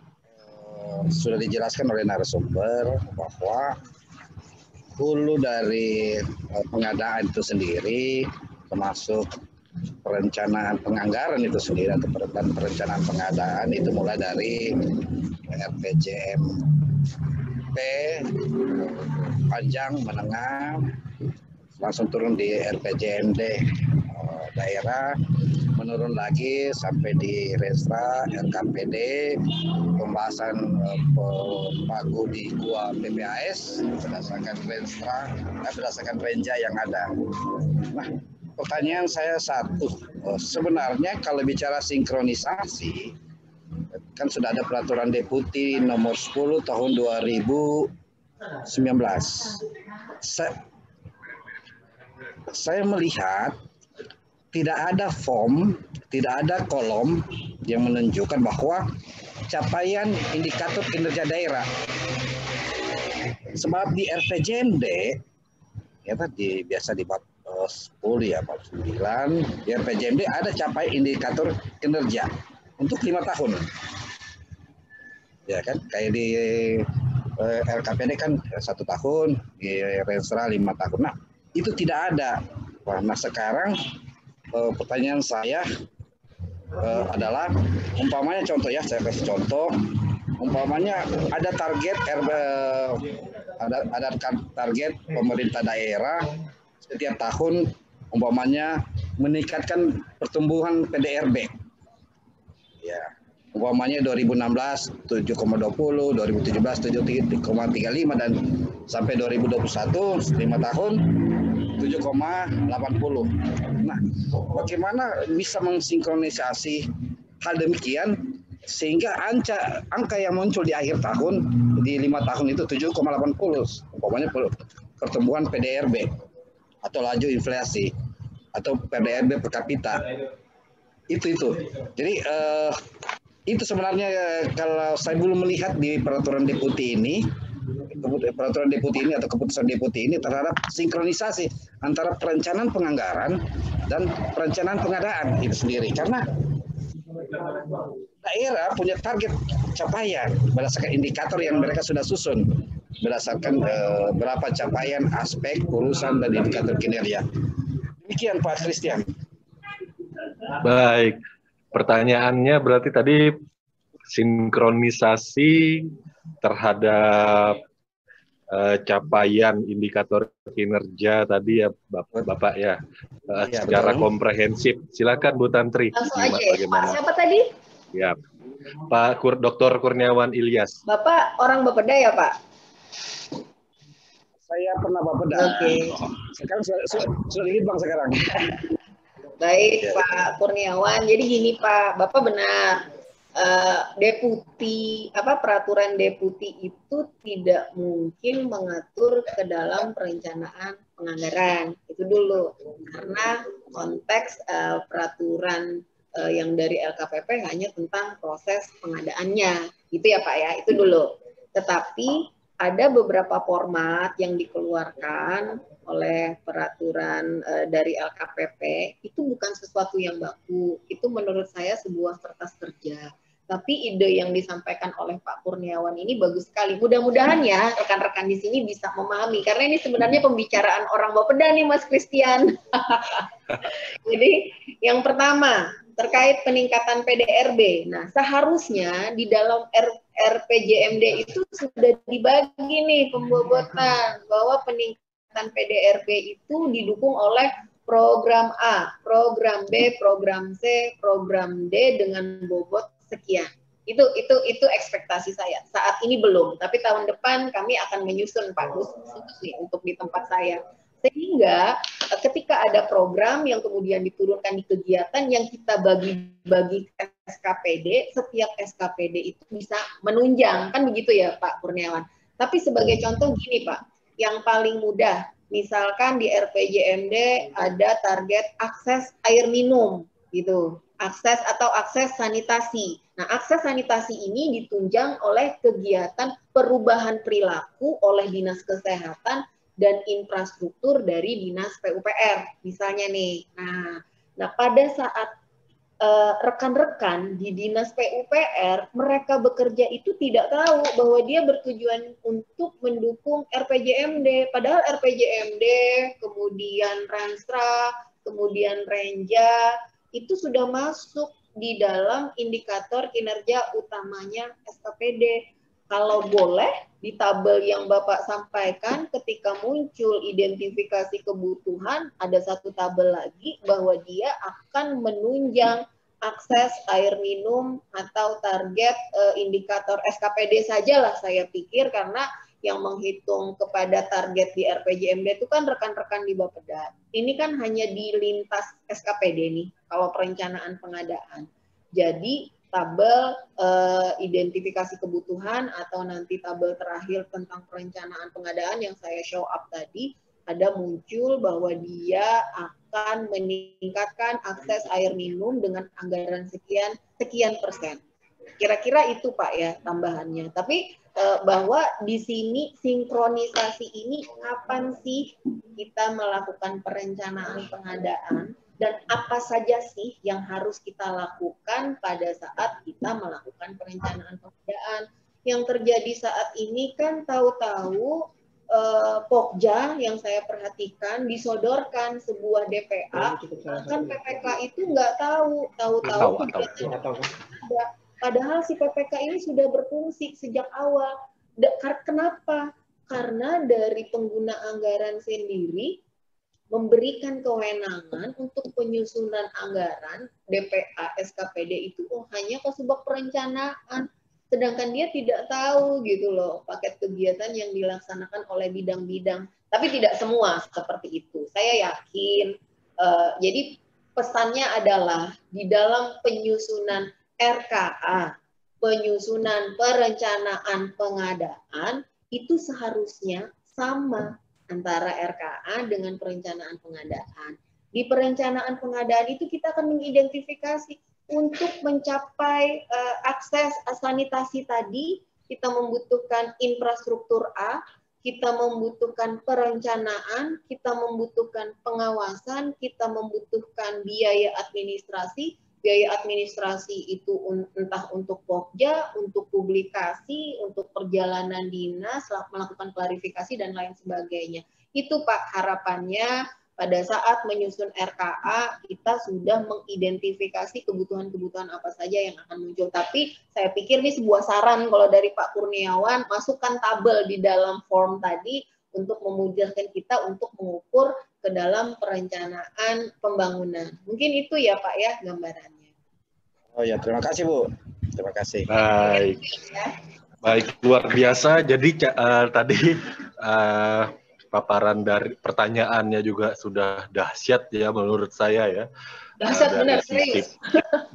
sudah dijelaskan oleh narasumber bahwa hulu dari pengadaan itu sendiri termasuk perencanaan penganggaran itu sendiri atau perencanaan pengadaan itu mulai dari RPJMP panjang, menengah, langsung turun di RPJMD daerah, menurun lagi sampai di Renstra, RKPD, pembahasan pagu di KUA PPAS berdasarkan Renstra, berdasarkan renja yang ada. Nah, pertanyaan saya satu, sebenarnya kalau bicara sinkronisasi, kan sudah ada peraturan Deputi nomor 10 tahun 2019. Saya melihat tidak ada form, tidak ada kolom yang menunjukkan bahwa capaian indikator kinerja daerah. Sebab di RPJMD, ya tadi biasa di bab 10 ya, bab 9, di RPJMD ada capai indikator kinerja untuk 5 tahun. Ya kan, kayak di LKPD kan 1 tahun, di Renstra 5 tahun. Nah, itu tidak ada. Nah, sekarang pertanyaan saya adalah, umpamanya contoh ya, saya kasih contoh, Umpamanya ada target ada target pemerintah daerah setiap tahun, umpamanya meningkatkan pertumbuhan PDRB. Ya, umpamanya 2016 7,20, 2017 7,35 dan sampai 2021 5 tahun 7,80. Nah, bagaimana bisa mensinkronisasi hal demikian sehingga angka yang muncul di akhir tahun di 5 tahun itu 7,80, umpamanya pertumbuhan PDRB atau laju inflasi atau PDRB per kapita itu. Jadi itu sebenarnya kalau saya belum melihat di peraturan deputi ini atau keputusan deputi ini terhadap sinkronisasi antara perencanaan penganggaran dan perencanaan pengadaan itu sendiri, karena daerah punya target capaian berdasarkan indikator yang mereka sudah susun berdasarkan berapa capaian aspek urusan dan indikator kinerja. Demikian Pak Christian. Baik, pertanyaannya berarti tadi sinkronisasi terhadap capaian indikator kinerja tadi ya Bapak ya, secara betul. Komprehensif. Silakan Bu Tantri. Langsung aja ya, Pak. Siapa tadi? Ya, Pak Dr. Kurniawan Ilyas. Bapak orang Bapeda ya Pak? Saya pernah Bapeda. Oke. Sekarang sudah di Bang sekarang. Baik Pak Kurniawan. Jadi gini Pak, Bapak benar. Peraturan deputi itu tidak mungkin mengatur ke dalam perencanaan penganggaran itu dulu, karena konteks peraturan yang dari LKPP hanya tentang proses pengadaannya, gitu ya Pak ya, itu dulu. Tetapi ada beberapa format yang dikeluarkan oleh peraturan dari LKPP itu bukan sesuatu yang baku, itu menurut saya sebuah kertas kerja. Tapi ide yang disampaikan oleh Pak Kurniawan ini bagus sekali. Mudah-mudahan ya rekan-rekan di sini bisa memahami, karena ini sebenarnya pembicaraan orang Bapeda nih Mas Christian. Jadi yang pertama terkait peningkatan PDRB. Nah, seharusnya di dalam RPJMD itu sudah dibagi nih pembobotan bahwa peningkatan PDRB itu didukung oleh program A, program B, program C, program D dengan bobot sekian. Itu ekspektasi saya. Saat ini belum, tapi tahun depan kami akan menyusun Pak Gus nih untuk di tempat saya. Sehingga ketika ada program yang kemudian diturunkan di kegiatan yang kita bagi SKPD, setiap SKPD itu bisa menunjang, kan begitu ya Pak Kurniawan. Tapi sebagai contoh gini Pak, yang paling mudah, misalkan di RPJMD ada target akses air minum gitu, akses sanitasi. Nah, akses sanitasi ini ditunjang oleh kegiatan perubahan perilaku oleh Dinas Kesehatan dan infrastruktur dari Dinas PUPR, misalnya nih. Nah pada saat rekan-rekan di Dinas PUPR, mereka bekerja itu tidak tahu bahwa dia bertujuan untuk mendukung RPJMD. Padahal RPJMD, kemudian Ranstra, kemudian Renja, itu sudah masuk di dalam indikator kinerja utamanya SKPD. Kalau boleh, di tabel yang Bapak sampaikan ketika muncul identifikasi kebutuhan, ada satu tabel lagi bahwa dia akan menunjang akses air minum atau target indikator SKPD sajalah saya pikir, karena yang menghitung kepada target di RPJMD itu kan rekan-rekan di Bapeda. Ini kan hanya di lintas SKPD nih, kalau perencanaan pengadaan. Jadi tabel identifikasi kebutuhan atau nanti tabel terakhir tentang perencanaan pengadaan yang saya show up tadi, ada muncul bahwa dia akan meningkatkan akses air minum dengan anggaran sekian persen. Kira-kira itu Pak ya tambahannya. Tapi bahwa di sini sinkronisasi ini kapan sih kita melakukan perencanaan pengadaan dan apa saja sih yang harus kita lakukan pada saat kita melakukan perencanaan pengadaan. Yang terjadi saat ini kan tahu-tahu Pokja yang saya perhatikan disodorkan sebuah DPA, kan PPK itu nggak tahu kegiatan ada. Padahal si PPK ini sudah berfungsi sejak awal. Kenapa? Karena dari pengguna anggaran sendiri memberikan kewenangan untuk penyusunan anggaran DPA SKPD itu hanya ke Subag Perencanaan, sedangkan dia tidak tahu gitu loh paket kegiatan yang dilaksanakan oleh bidang-bidang. Tapi tidak semua seperti itu. Saya yakin. Jadi pesannya adalah di dalam penyusunan RKA, penyusunan perencanaan pengadaan itu seharusnya sama antara RKA dengan perencanaan pengadaan. Di perencanaan pengadaan itu kita akan mengidentifikasi untuk mencapai akses sanitasi tadi, kita membutuhkan infrastruktur A, kita membutuhkan perencanaan, kita membutuhkan pengawasan, kita membutuhkan biaya administrasi. Biaya administrasi itu entah untuk pokja, untuk publikasi, untuk perjalanan dinas, melakukan klarifikasi, dan lain sebagainya. Itu Pak harapannya pada saat menyusun RKA, kita sudah mengidentifikasi kebutuhan-kebutuhan apa saja yang akan muncul. Tapi saya pikir ini sebuah saran kalau dari Pak Kurniawan, masukkan tabel di dalam form tadi untuk memudahkan kita untuk mengukur ke dalam perencanaan pembangunan. Mungkin itu ya Pak ya gambarannya. Oh ya, terima kasih Bu. Terima kasih. Baik, baik, luar biasa. Jadi tadi paparan dari pertanyaannya juga sudah dahsyat ya menurut saya ya. Dahsyat benar, serius.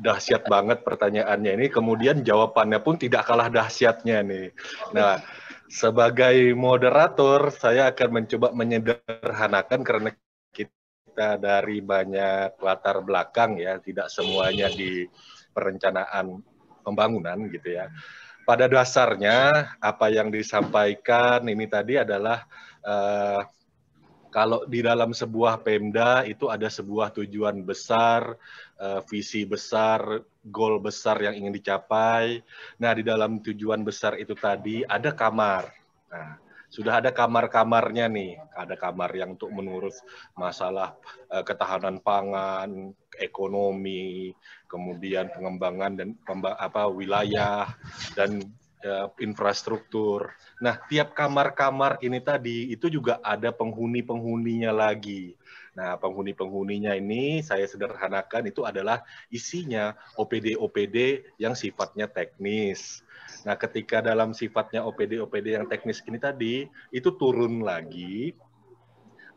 Dahsyat banget pertanyaannya ini. Kemudian jawabannya pun tidak kalah dahsyatnya nih. Nah, sebagai moderator, saya akan mencoba menyederhanakan karena kita dari banyak latar belakang ya, tidak semuanya di perencanaan pembangunan gitu ya. Pada dasarnya apa yang disampaikan ini tadi adalah kalau di dalam sebuah Pemda itu ada sebuah tujuan besar, visi besar, goal besar yang ingin dicapai. Nah, di dalam tujuan besar itu tadi ada kamar. Nah, sudah ada kamar-kamarnya nih. Ada kamar yang untuk mengurus masalah ketahanan pangan, ekonomi, kemudian pengembangan dan wilayah dan infrastruktur. Nah, tiap kamar-kamar ini tadi itu juga ada penghuni-penghuninya lagi. Nah, penghuni-penghuninya ini saya sederhanakan itu adalah isinya OPD-OPD yang sifatnya teknis. Nah, ketika dalam sifatnya OPD-OPD yang teknis ini tadi, itu turun lagi,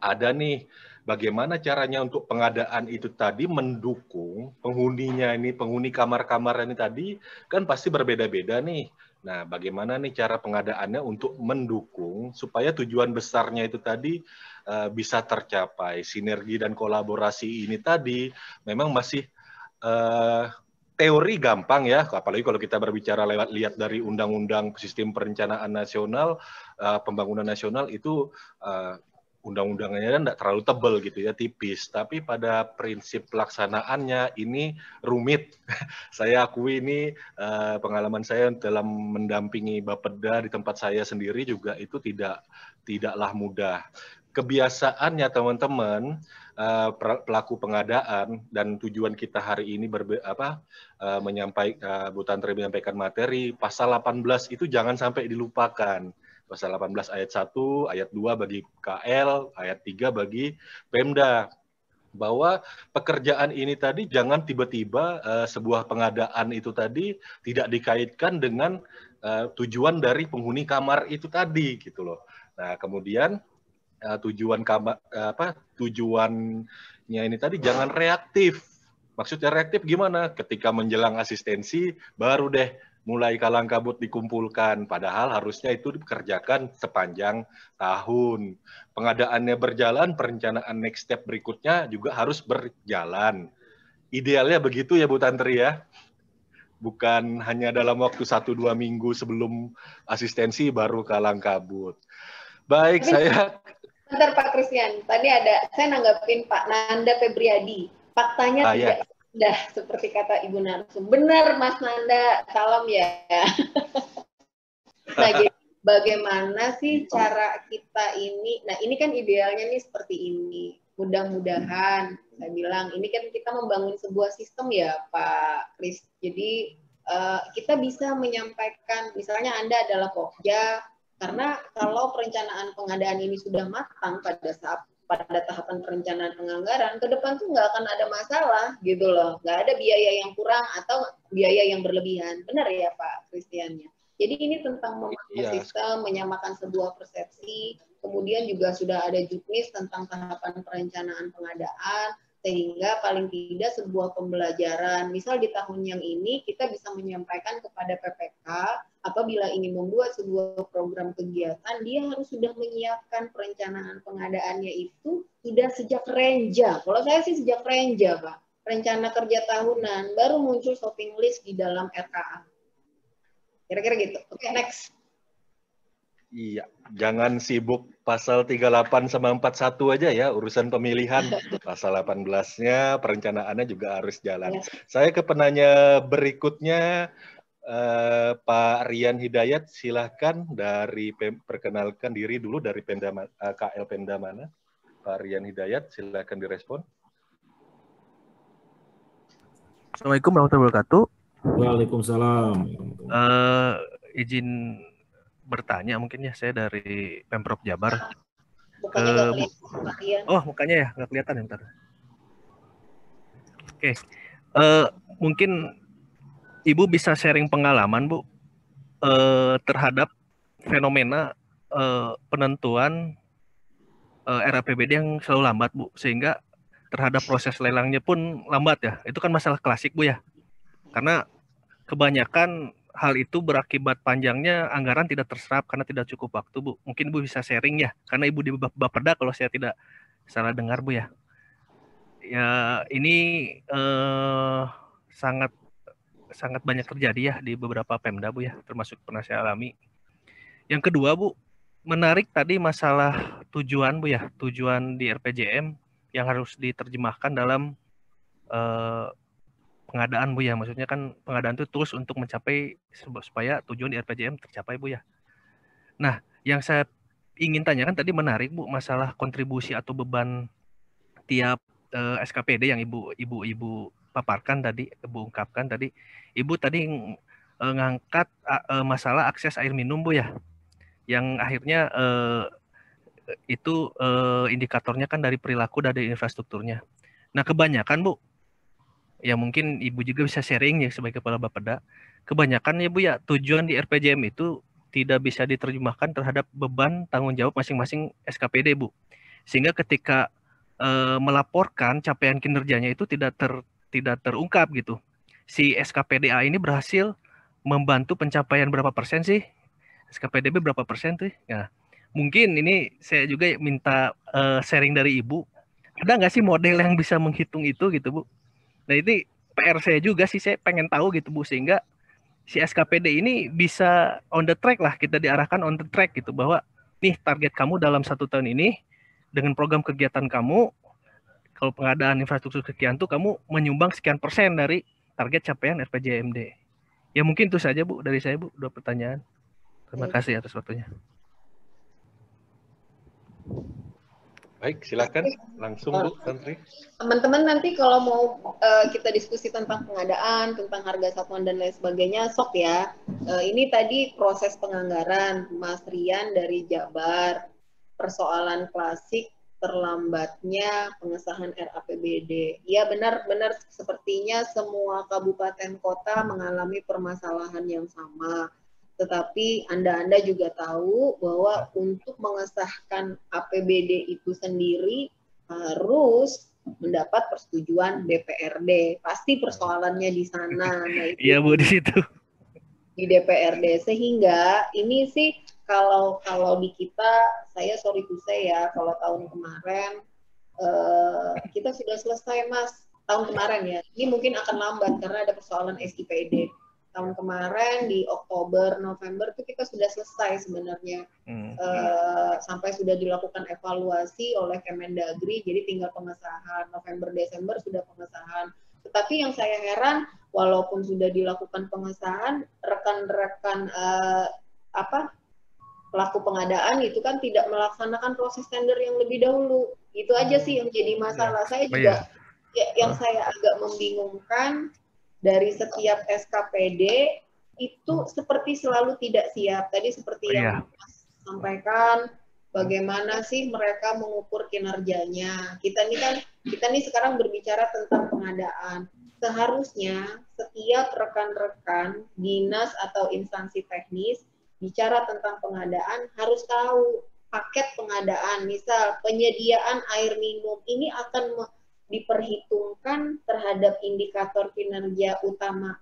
ada nih bagaimana caranya untuk pengadaan itu tadi mendukung penghuninya ini, penghuni kamar-kamar ini tadi, kan pasti berbeda-beda nih. Nah, bagaimana nih cara pengadaannya untuk mendukung supaya tujuan besarnya itu tadi bisa tercapai. Sinergi dan kolaborasi ini tadi memang masih teori gampang ya, apalagi kalau kita berbicara lihat dari Undang-Undang Sistem Perencanaan Nasional, Pembangunan Nasional itu undang-undangnya tidak terlalu tebal gitu ya, tipis. Tapi pada prinsip pelaksanaannya ini rumit. Saya akui ini pengalaman saya dalam mendampingi Bapeda di tempat saya sendiri juga itu tidaklah mudah. Kebiasaannya teman-teman pelaku pengadaan dan tujuan kita hari ini menyampaikan Bu Tantri menyampaikan materi pasal 18 itu jangan sampai dilupakan. Pasal 18 ayat 1, ayat 2 bagi KL, ayat 3 bagi Pemda. Bahwa pekerjaan ini tadi jangan tiba-tiba sebuah pengadaan itu tadi tidak dikaitkan dengan tujuan dari penghuni kamar itu tadi gitu loh. Nah, kemudian tujuannya ini tadi jangan reaktif. Maksudnya reaktif gimana? Ketika menjelang asistensi baru deh mulai kalang kabut dikumpulkan, padahal harusnya itu dikerjakan sepanjang tahun. Pengadaannya berjalan, perencanaan next step berikutnya juga harus berjalan. Idealnya begitu ya Bu Tantri ya? Bukan hanya dalam waktu 1-2 minggu sebelum asistensi baru kalang kabut. Baik, saya... Bentar Pak Christian, tadi saya nanggapin Pak Nanda Febriadi. Faktanya tidak sudah seperti kata Ibu Narsum. Benar Mas Nanda, salam ya. Nah, jadi bagaimana sih cara kita ini, nah ini kan idealnya nih seperti ini. Mudah-mudahan, saya bilang, ini kan kita membangun sebuah sistem ya Pak Chris. Jadi kita bisa menyampaikan, misalnya Anda adalah Pokja, karena kalau perencanaan pengadaan ini sudah matang pada tahapan perencanaan penganggaran, ke depan tuh nggak akan ada masalah gitu loh, nggak ada biaya yang kurang atau biaya yang berlebihan. Benar ya Pak Christian-nya? Jadi ini tentang membangun sistem, menyamakan sebuah persepsi, kemudian juga sudah ada juknis tentang tahapan perencanaan pengadaan, sehingga paling tidak sebuah pembelajaran, misal di tahun yang ini kita bisa menyampaikan kepada PPK, apabila ingin membuat sebuah program kegiatan, dia harus sudah menyiapkan perencanaan pengadaannya itu sudah sejak renja. Kalau saya sih sejak renja, Pak. Rencana kerja tahunan, baru muncul shopping list di dalam RKA. Kira-kira gitu. Oke, next. Iya, jangan sibuk pasal 38 sama 41 aja ya, urusan pemilihan. Pasal 18-nya, perencanaannya juga harus jalan. Saya ke penanya berikutnya, Pak Rian Hidayat, silahkan perkenalkan diri dulu dari KL Pemda mana. Pak Rian Hidayat, silahkan direspon. Assalamualaikum warahmatullahi wabarakatuh. Waalaikumsalam. Izin bertanya mungkin ya, saya dari Pemprov Jabar. Mukanya nggak kelihatan. Oh, mukanya ya nggak kelihatan ya, bentar. Oke. Mungkin Ibu bisa sharing pengalaman, Bu, terhadap fenomena penentuan RAPBD yang selalu lambat, Bu, sehingga terhadap proses lelangnya pun lambat ya. Itu kan masalah klasik, Bu ya. Karena kebanyakan hal itu berakibat panjangnya anggaran tidak terserap karena tidak cukup waktu, Bu. Mungkin Ibu bisa sharing ya, karena Ibu di Bapeda kalau saya tidak salah dengar, Bu ya. Ya, ini sangat banyak terjadi ya di beberapa Pemda, Bu ya, termasuk pernah saya alami. Yang kedua, Bu, menarik tadi masalah tujuan, Bu ya, tujuan di RPJM yang harus diterjemahkan dalam pengadaan, Bu ya. Maksudnya kan pengadaan itu terus untuk mencapai supaya tujuan di RPJM tercapai, Bu ya. Nah, yang saya ingin tanyakan tadi menarik, Bu, masalah kontribusi atau beban tiap SKPD yang Ibu paparkan tadi, Ibu ungkapkan tadi. Ibu tadi ngangkat masalah akses air minum, Bu ya. Yang akhirnya itu indikatornya kan dari perilaku, dari infrastrukturnya. Nah, kebanyakan, Bu, ya mungkin Ibu juga bisa sharing ya sebagai kepala Bapeda. Kebanyakan ya, Bu ya, tujuan di RPJM itu tidak bisa diterjemahkan terhadap beban tanggung jawab masing-masing SKPD, Bu. Sehingga ketika melaporkan capaian kinerjanya itu tidak terungkap gitu. Si SKPDA ini berhasil membantu pencapaian berapa persen sih? SKPDB berapa persen tuh? Nah, mungkin ini saya juga minta sharing dari Ibu. Ada nggak sih model yang bisa menghitung itu gitu, Bu? Nah, ini PR saya juga sih, saya pengen tahu gitu, Bu, sehingga si SKPD ini bisa on the track lah, kita diarahkan on the track gitu, bahwa nih target kamu dalam 1 tahun ini, dengan program kegiatan kamu, kalau pengadaan infrastruktur sekian tuh kamu menyumbang sekian persen dari target capaian RPJMD. Ya mungkin itu saja, Bu, dari saya, Bu, 2 pertanyaan. Terima kasih atas waktunya. Baik, silakan langsung, Bu Tantri. Teman-teman nanti kalau mau kita diskusi tentang pengadaan, tentang harga satuan dan lain sebagainya, sok ya. Ini tadi proses penganggaran, Mas Rian dari Jabar, persoalan klasik terlambatnya pengesahan RAPBD. Ya benar-benar sepertinya semua kabupaten kota mengalami permasalahan yang sama. Tetapi Anda juga tahu bahwa untuk mengesahkan APBD itu sendiri harus mendapat persetujuan DPRD. Pasti persoalannya di sana. Nah, iya, Bu, di situ. Di DPRD. Sehingga ini sih kalau di kita, saya sorry to say ya, kalau tahun kemarin kita sudah selesai, Mas. Tahun kemarin ya. Ini mungkin akan lambat karena ada persoalan SIPD. Tahun kemarin di Oktober, November itu kita sudah selesai sebenarnya. Sampai sudah dilakukan evaluasi oleh Kemendagri, jadi tinggal pengesahan. November, Desember sudah pengesahan. Tetapi yang saya heran, walaupun sudah dilakukan pengesahan, rekan-rekan pelaku pengadaan itu kan tidak melaksanakan proses tender yang lebih dahulu. Itu aja sih yang jadi masalah. Saya juga yang saya agak membingungkan, dari setiap SKPD itu seperti selalu tidak siap. Tadi seperti yang Mas sampaikan, bagaimana sih mereka mengukur kinerjanya. Kita nih sekarang berbicara tentang pengadaan. Seharusnya setiap rekan-rekan dinas atau instansi teknis bicara tentang pengadaan harus tahu paket pengadaan. Misal penyediaan air minum ini akan diperhitungkan terhadap indikator kinerja utama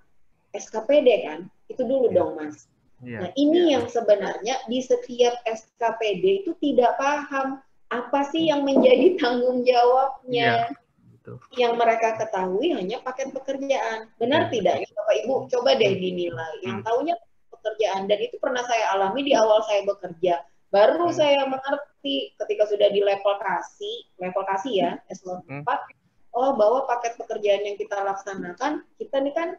SKPD kan? Itu dulu dong, Mas. Nah, ini yang sebenarnya di setiap SKPD itu tidak paham apa sih yang menjadi tanggung jawabnya. Yang mereka ketahui hanya paket pekerjaan. Benar tidak, Bapak Ibu? Coba deh dinilai. Yang tahunya pekerjaan. Dan itu pernah saya alami di awal saya bekerja. Baru saya mengerti ketika sudah di level kasih ya, S4, oh bahwa paket pekerjaan yang kita laksanakan, kita ini kan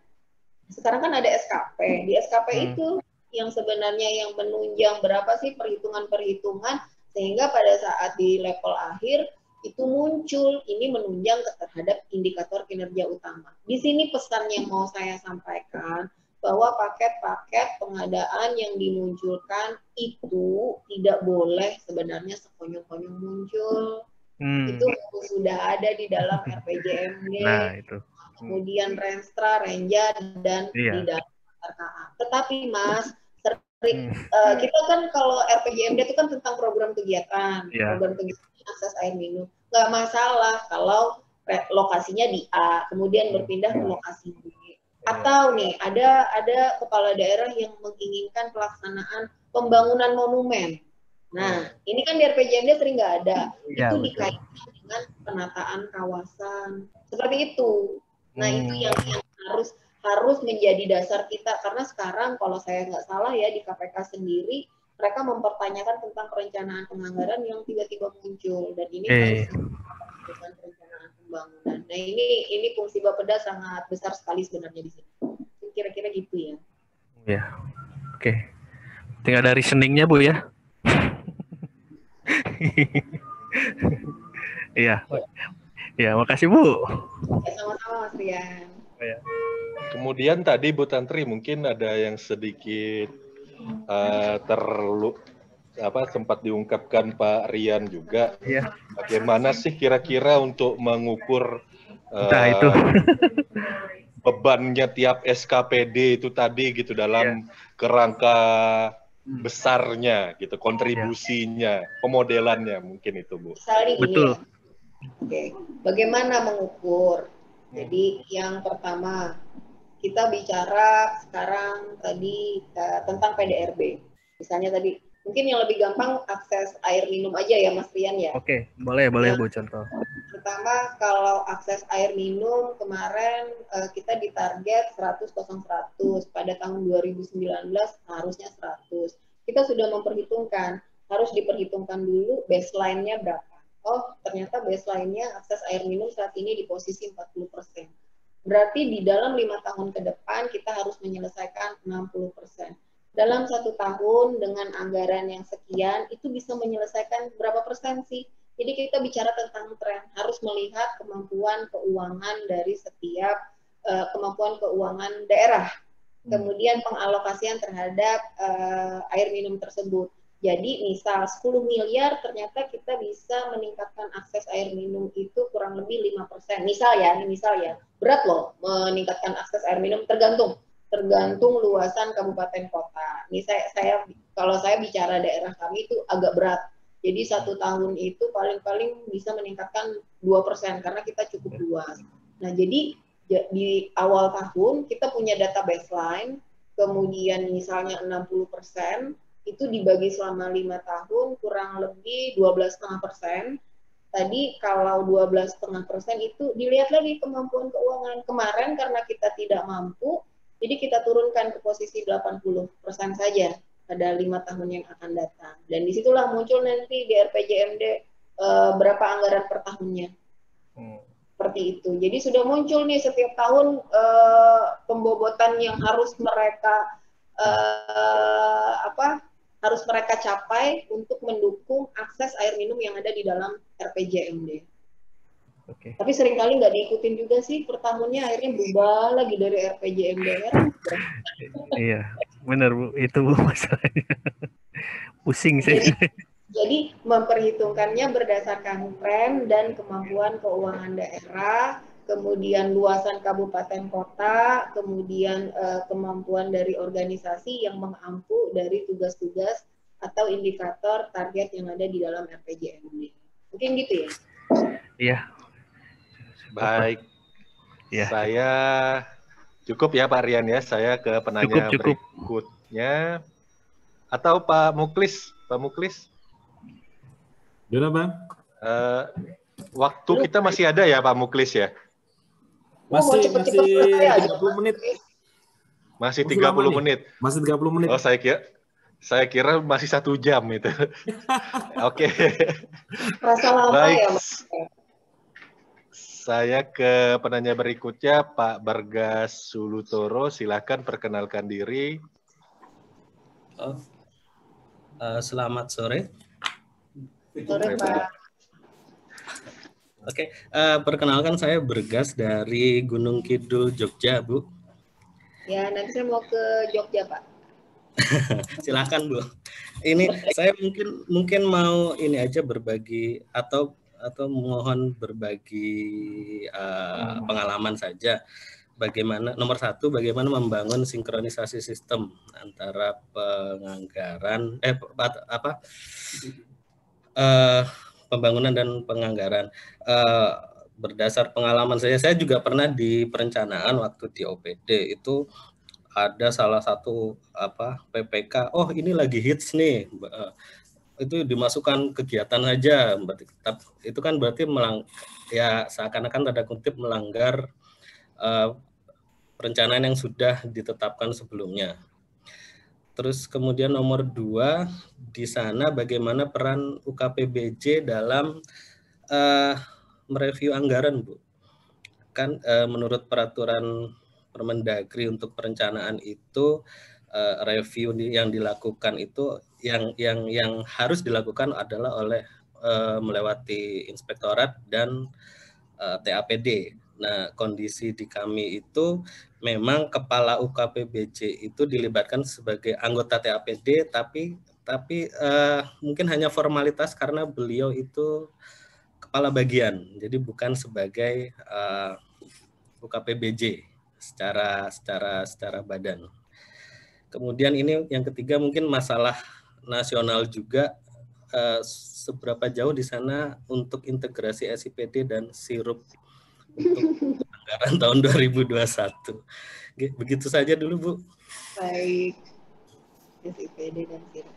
sekarang kan ada SKP. Di SKP itu yang sebenarnya yang menunjang berapa sih perhitungan-perhitungan sehingga pada saat di level akhir itu muncul ini menunjang terhadap indikator kinerja utama. Di sini pesan yang mau saya sampaikan bahwa paket-paket pengadaan yang dimunculkan itu tidak boleh sebenarnya sekonyong-konyong muncul. Itu sudah ada di dalam RPJMD. Nah, itu. Kemudian Renstra, Renja, dan di dalam RKA. Tetapi Mas, kita kan kalau RPJMD itu kan tentang program kegiatan, program kegiatan akses air minum. Nggak masalah kalau lokasinya di A, kemudian berpindah ke lokasi B. Atau nih, ada kepala daerah yang menginginkan pelaksanaan pembangunan monumen. Nah, ini kan di RPJMD sering nggak ada. Itu dikaitkan dengan penataan kawasan. Seperti itu. Nah, itu yang harus menjadi dasar kita. Karena sekarang kalau saya nggak salah ya, di KPK sendiri, mereka mempertanyakan tentang perencanaan penganggaran yang tiba-tiba muncul. Dan ini harus dengan perencanaan pembangunan. Nah, ini fungsi Bapeda sangat besar sekali sebenarnya di sini. Kira-kira gitu ya. Ya, oke. Tinggal dari reasoningnya Bu ya. Iya. Ya, makasih Bu. Ya, sama-sama Mas Rian. Kemudian tadi Bu Tantri mungkin ada yang sedikit sempat diungkapkan Pak Rian juga. Bagaimana sih kira-kira untuk mengukur itu bebannya tiap SKPD itu tadi gitu dalam kerangka besarnya gitu, kontribusinya, pemodelannya mungkin itu Bu. Betul. Ya. Oke, bagaimana mengukur? Jadi yang pertama kita bicara sekarang tadi tentang PDRB. Misalnya tadi mungkin yang lebih gampang akses air minum aja ya Mas Rian ya. Oke, boleh Bu contoh. Pertama kalau akses air minum kemarin kita ditarget 100 pada tahun 2019 harusnya 100. Kita sudah memperhitungkan, harus diperhitungkan dulu baseline-nya berapa. Oh, ternyata baseline-nya akses air minum saat ini di posisi 40%. Berarti di dalam 5 tahun ke depan kita harus menyelesaikan 60%. Dalam 1 tahun dengan anggaran yang sekian, itu bisa menyelesaikan berapa persen sih? Jadi kita bicara tentang tren, harus melihat kemampuan keuangan dari setiap kemampuan keuangan daerah. Kemudian pengalokasian terhadap air minum tersebut. Jadi misal 10 miliar ternyata kita bisa meningkatkan akses air minum itu kurang lebih 5%. Misal ya, berat loh meningkatkan akses air minum tergantung luasan kabupaten kota. Ini kalau saya bicara daerah kami itu agak berat. Jadi 1 tahun itu paling-paling bisa meningkatkan 2% karena kita cukup luas. Nah, jadi di awal tahun kita punya data baseline, kemudian misalnya 60%, itu dibagi selama 5 tahun kurang lebih 12,5%. Tadi kalau 12,5% itu dilihat lagi kemampuan keuangan. Kemarin karena kita tidak mampu, jadi kita turunkan ke posisi 80% saja pada 5 tahun yang akan datang. Dan disitulah muncul nanti di RPJMD berapa anggaran per tahunnya. Seperti itu. Jadi sudah muncul nih setiap tahun pembobotan yang harus mereka capai untuk mendukung akses air minum yang ada di dalam RPJMD. Oke. Tapi seringkali nggak diikutin juga sih per tahunnya, akhirnya berubah lagi dari RPJM daerah. Iya, benar Bu, itu Bu masalahnya. Pusing saya. Jadi memperhitungkannya berdasarkan tren dan kemampuan keuangan daerah, kemudian luasan kabupaten kota, kemudian kemampuan dari organisasi yang mengampu dari tugas-tugas atau indikator target yang ada di dalam RPJM ini. Mungkin gitu ya? Iya. Baik. Ya. Saya cukup ya Pak Rian ya. Saya ke penanya Cukup. berikutnya. Atau Pak Muklis? Pak Muklis? Gimana Bang? Waktu kita masih ada ya Pak Muklis ya? Masih 30 menit. Masih 30 menit. Masih 30 menit. Oh, saya kira masih 1 jam itu. Oke. Rasa lama. Baik. Ya, Mas? Saya ke penanya berikutnya, Pak Bergas Sulutoro. Silakan perkenalkan diri. Selamat sore. Sore, Pak. Oke, perkenalkan saya Bergas dari Gunung Kidul, Jogja, Bu. Ya, nanti saya mau ke Jogja, Pak. Silakan, Bu. Ini saya mungkin mau ini aja berbagi atau mohon berbagi pengalaman saja. Bagaimana nomor 1, bagaimana membangun sinkronisasi sistem antara penganggaran pembangunan dan penganggaran. Berdasar pengalaman saya juga pernah di perencanaan waktu di OPD itu ada salah satu PPK. Oh, ini lagi hits nih. Itu dimasukkan kegiatan aja, berarti itu kan berarti seakan-akan tanda kutip melanggar perencanaan yang sudah ditetapkan sebelumnya. Terus kemudian nomor 2, di sana bagaimana peran UKPBJ dalam mereview anggaran, Bu. Kan menurut peraturan Permendagri untuk perencanaan itu review yang dilakukan itu yang harus dilakukan adalah oleh melewati inspektorat dan TAPD. Nah, kondisi di kami itu memang kepala UKPBJ itu dilibatkan sebagai anggota TAPD, tapi mungkin hanya formalitas karena beliau itu kepala bagian, jadi bukan sebagai UKPBJ secara badan. Kemudian ini yang ketiga mungkin masalah nasional juga, seberapa jauh di sana untuk integrasi SIPD dan sirup untuk anggaran tahun 2021. Begitu saja dulu, Bu. Baik. SIPD dan sirup.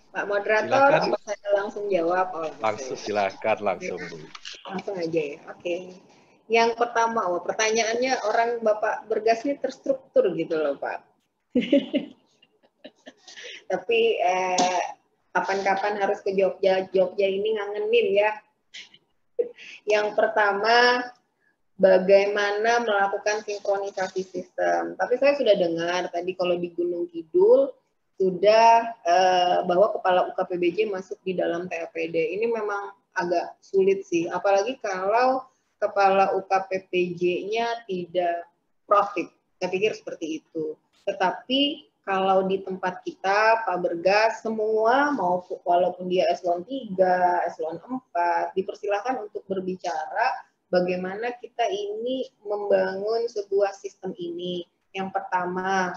Pak Moderator, apa saya langsung jawab? Silakan langsung, Bu. Langsung aja ya. Oke. Yang pertama, pertanyaannya orang Bapak Bergas ini terstruktur gitu loh, Pak. Tapi kapan-kapan harus ke Jogja. Jogja ini ngangenin ya. Yang pertama, bagaimana melakukan sinkronisasi sistem. Tapi saya sudah dengar tadi kalau di Gunung Kidul sudah bahwa kepala UKPBJ masuk di dalam TAPD. Ini memang agak sulit sih, apalagi kalau kepala UKPBJ-nya tidak profit. Saya pikir seperti itu. Tetapi kalau di tempat kita, Pak Bergas, semua mau walaupun dia eselon 3, eselon 4, dipersilahkan untuk berbicara bagaimana kita ini membangun sebuah sistem ini. Yang pertama,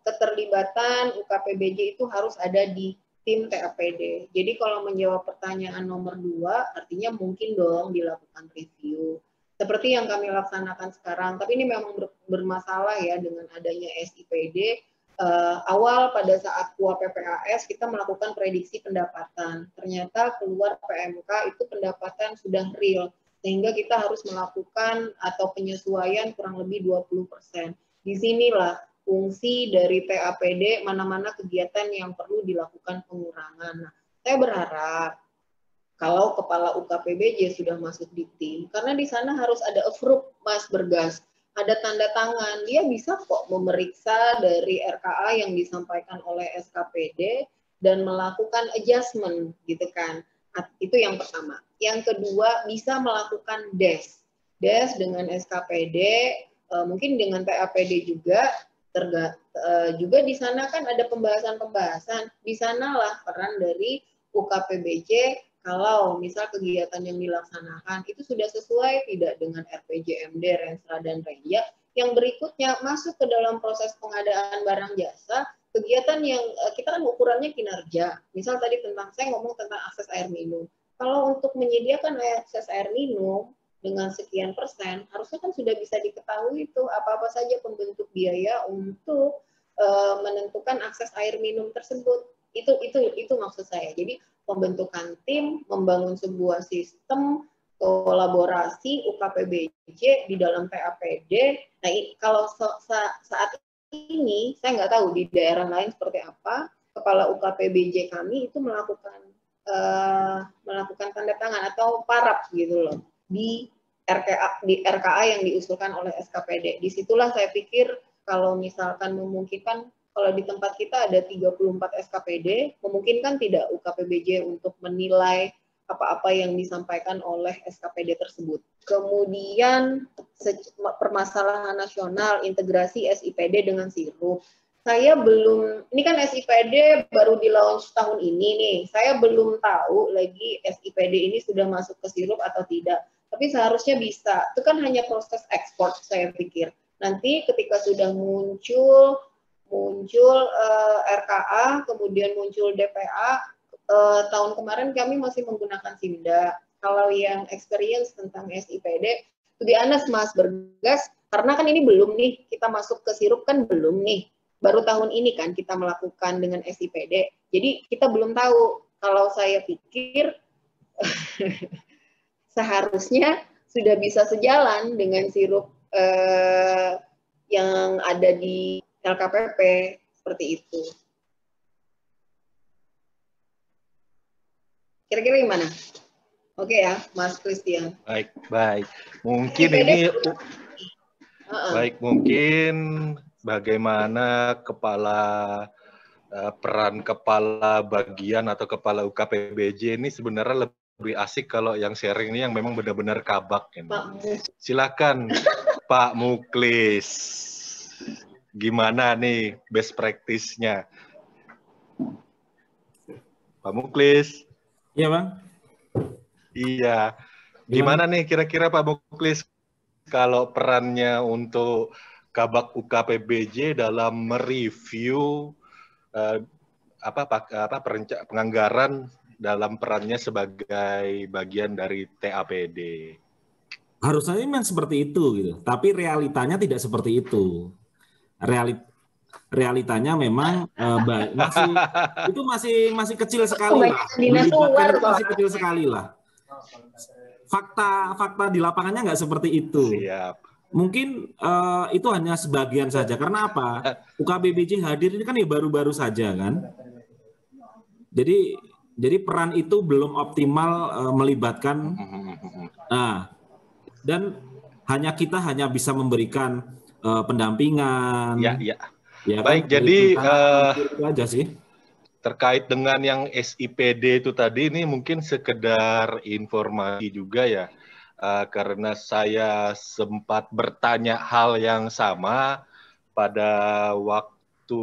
keterlibatan UKPBJ itu harus ada di tim TAPD. Jadi kalau menjawab pertanyaan nomor 2, artinya mungkin dong dilakukan review. Seperti yang kami laksanakan sekarang, tapi ini memang bermasalah ya dengan adanya SIPD. Awal pada saat KUA PPAS kita melakukan prediksi pendapatan. Ternyata keluar PMK itu pendapatan sudah real, sehingga kita harus melakukan atau penyesuaian kurang lebih 20%. Disinilah fungsi dari TAPD, mana-mana kegiatan yang perlu dilakukan pengurangan. Nah, saya berharap kalau kepala UKPBJ sudah masuk di tim, karena di sana harus ada approve, Mas Bergas, ada tanda tangan, dia bisa kok memeriksa dari RKA yang disampaikan oleh SKPD dan melakukan adjustment, gitu kan. Itu yang pertama. Yang kedua, bisa melakukan DES. DES dengan SKPD, mungkin dengan TAPD juga, juga di sana kan ada pembahasan-pembahasan. Di sanalah peran dari UKPBJ kalau misal kegiatan yang dilaksanakan itu sudah sesuai tidak dengan RPJMD, Renstra, dan Renja. Yang berikutnya masuk ke dalam proses pengadaan barang jasa, kegiatan yang kita kan ukurannya kinerja. Misal tadi saya ngomong tentang akses air minum. Kalau untuk menyediakan akses air minum dengan sekian persen, harusnya kan sudah bisa diketahui itu apa-apa saja pembentuk biaya untuk menentukan akses air minum tersebut. Itu maksud saya. Jadi pembentukan tim, membangun sebuah sistem kolaborasi UKPBJ di dalam TAPD. Nah, kalau saat ini saya nggak tahu di daerah lain seperti apa. Kepala UKPBJ kami itu melakukan tanda tangan atau parap gitu loh di RKA yang diusulkan oleh SKPD. Disitulah saya pikir kalau misalkan memungkinkan, kalau di tempat kita ada 34 SKPD, memungkinkan tidak UKPBJ untuk menilai apa-apa yang disampaikan oleh SKPD tersebut. Kemudian permasalahan nasional, integrasi SIPD dengan sirup. Saya belum, ini kan SIPD baru di launch tahun ini nih, saya belum tahu lagi SIPD ini sudah masuk ke sirup atau tidak. Tapi seharusnya bisa, itu kan hanya proses ekspor saya pikir. Nanti ketika sudah muncul RKA, kemudian muncul DPA, tahun kemarin kami masih menggunakan Simda. Kalau yang experience tentang SIPD, to be honest Mas Bergas, karena kan ini belum nih, kita masuk ke sirup kan belum nih. Baru tahun ini kan kita melakukan dengan SIPD. Jadi kita belum tahu. Kalau saya pikir seharusnya sudah bisa sejalan dengan sirup yang ada di LKPP seperti itu. Kira-kira gimana? Oke ya, Mas Christian. Baik. Mungkin ini mungkin bagaimana peran kepala bagian atau kepala UKPBJ ini sebenarnya lebih asik kalau yang sharing ini yang memang benar-benar kabak. Silakan Pak Muklis. Gimana nih best practice-nya? Pak Muklis. Iya, Bang. Iya. Gimana nih kira-kira Pak Muklis kalau perannya untuk Kabak UKPBJ dalam mereview penganggaran dalam perannya sebagai bagian dari TAPD? Harusnya memang seperti itu gitu, tapi realitanya tidak seperti itu. Realitanya memang masih kecil sekali lah. Melibatkan itu masih kecil sekali lah. Fakta di lapangannya nggak seperti itu. Siap. Mungkin itu hanya sebagian saja. Karena apa? UKPBJ hadir ini kan ya baru-baru saja kan. Jadi peran itu belum optimal melibatkan. Nah, dan kita hanya bisa memberikan pendampingan. Ya. Ya, baik, kan? Jadi itu aja sih. Terkait dengan yang SIPD itu tadi, ini mungkin sekedar informasi juga ya, karena saya sempat bertanya hal yang sama pada waktu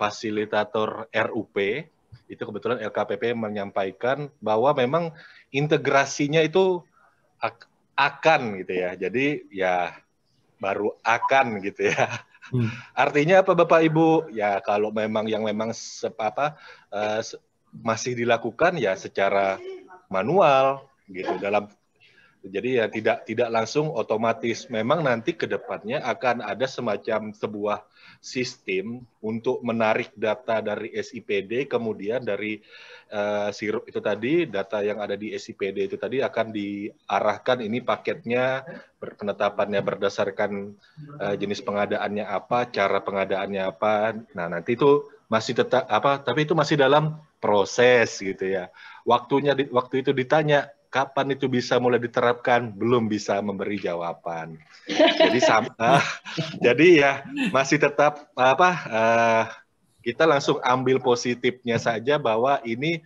fasilitator RUP, itu kebetulan LKPP menyampaikan bahwa memang integrasinya itu akan gitu ya, jadi ya baru akan gitu ya. Artinya apa Bapak Ibu? Ya kalau memang masih dilakukan ya secara manual gitu jadi ya tidak langsung otomatis. Memang nanti ke depannya akan ada semacam sebuah sistem untuk menarik data dari SIPD, kemudian dari sirup itu tadi, data yang ada di SIPD itu tadi akan diarahkan ini paketnya, penetapannya berdasarkan jenis pengadaannya apa, cara pengadaannya apa. Nah, nanti itu masih tapi itu masih dalam proses gitu ya. Waktu itu ditanya kapan itu bisa mulai diterapkan, belum bisa memberi jawaban. Jadi ya masih tetap kita langsung ambil positifnya saja bahwa ini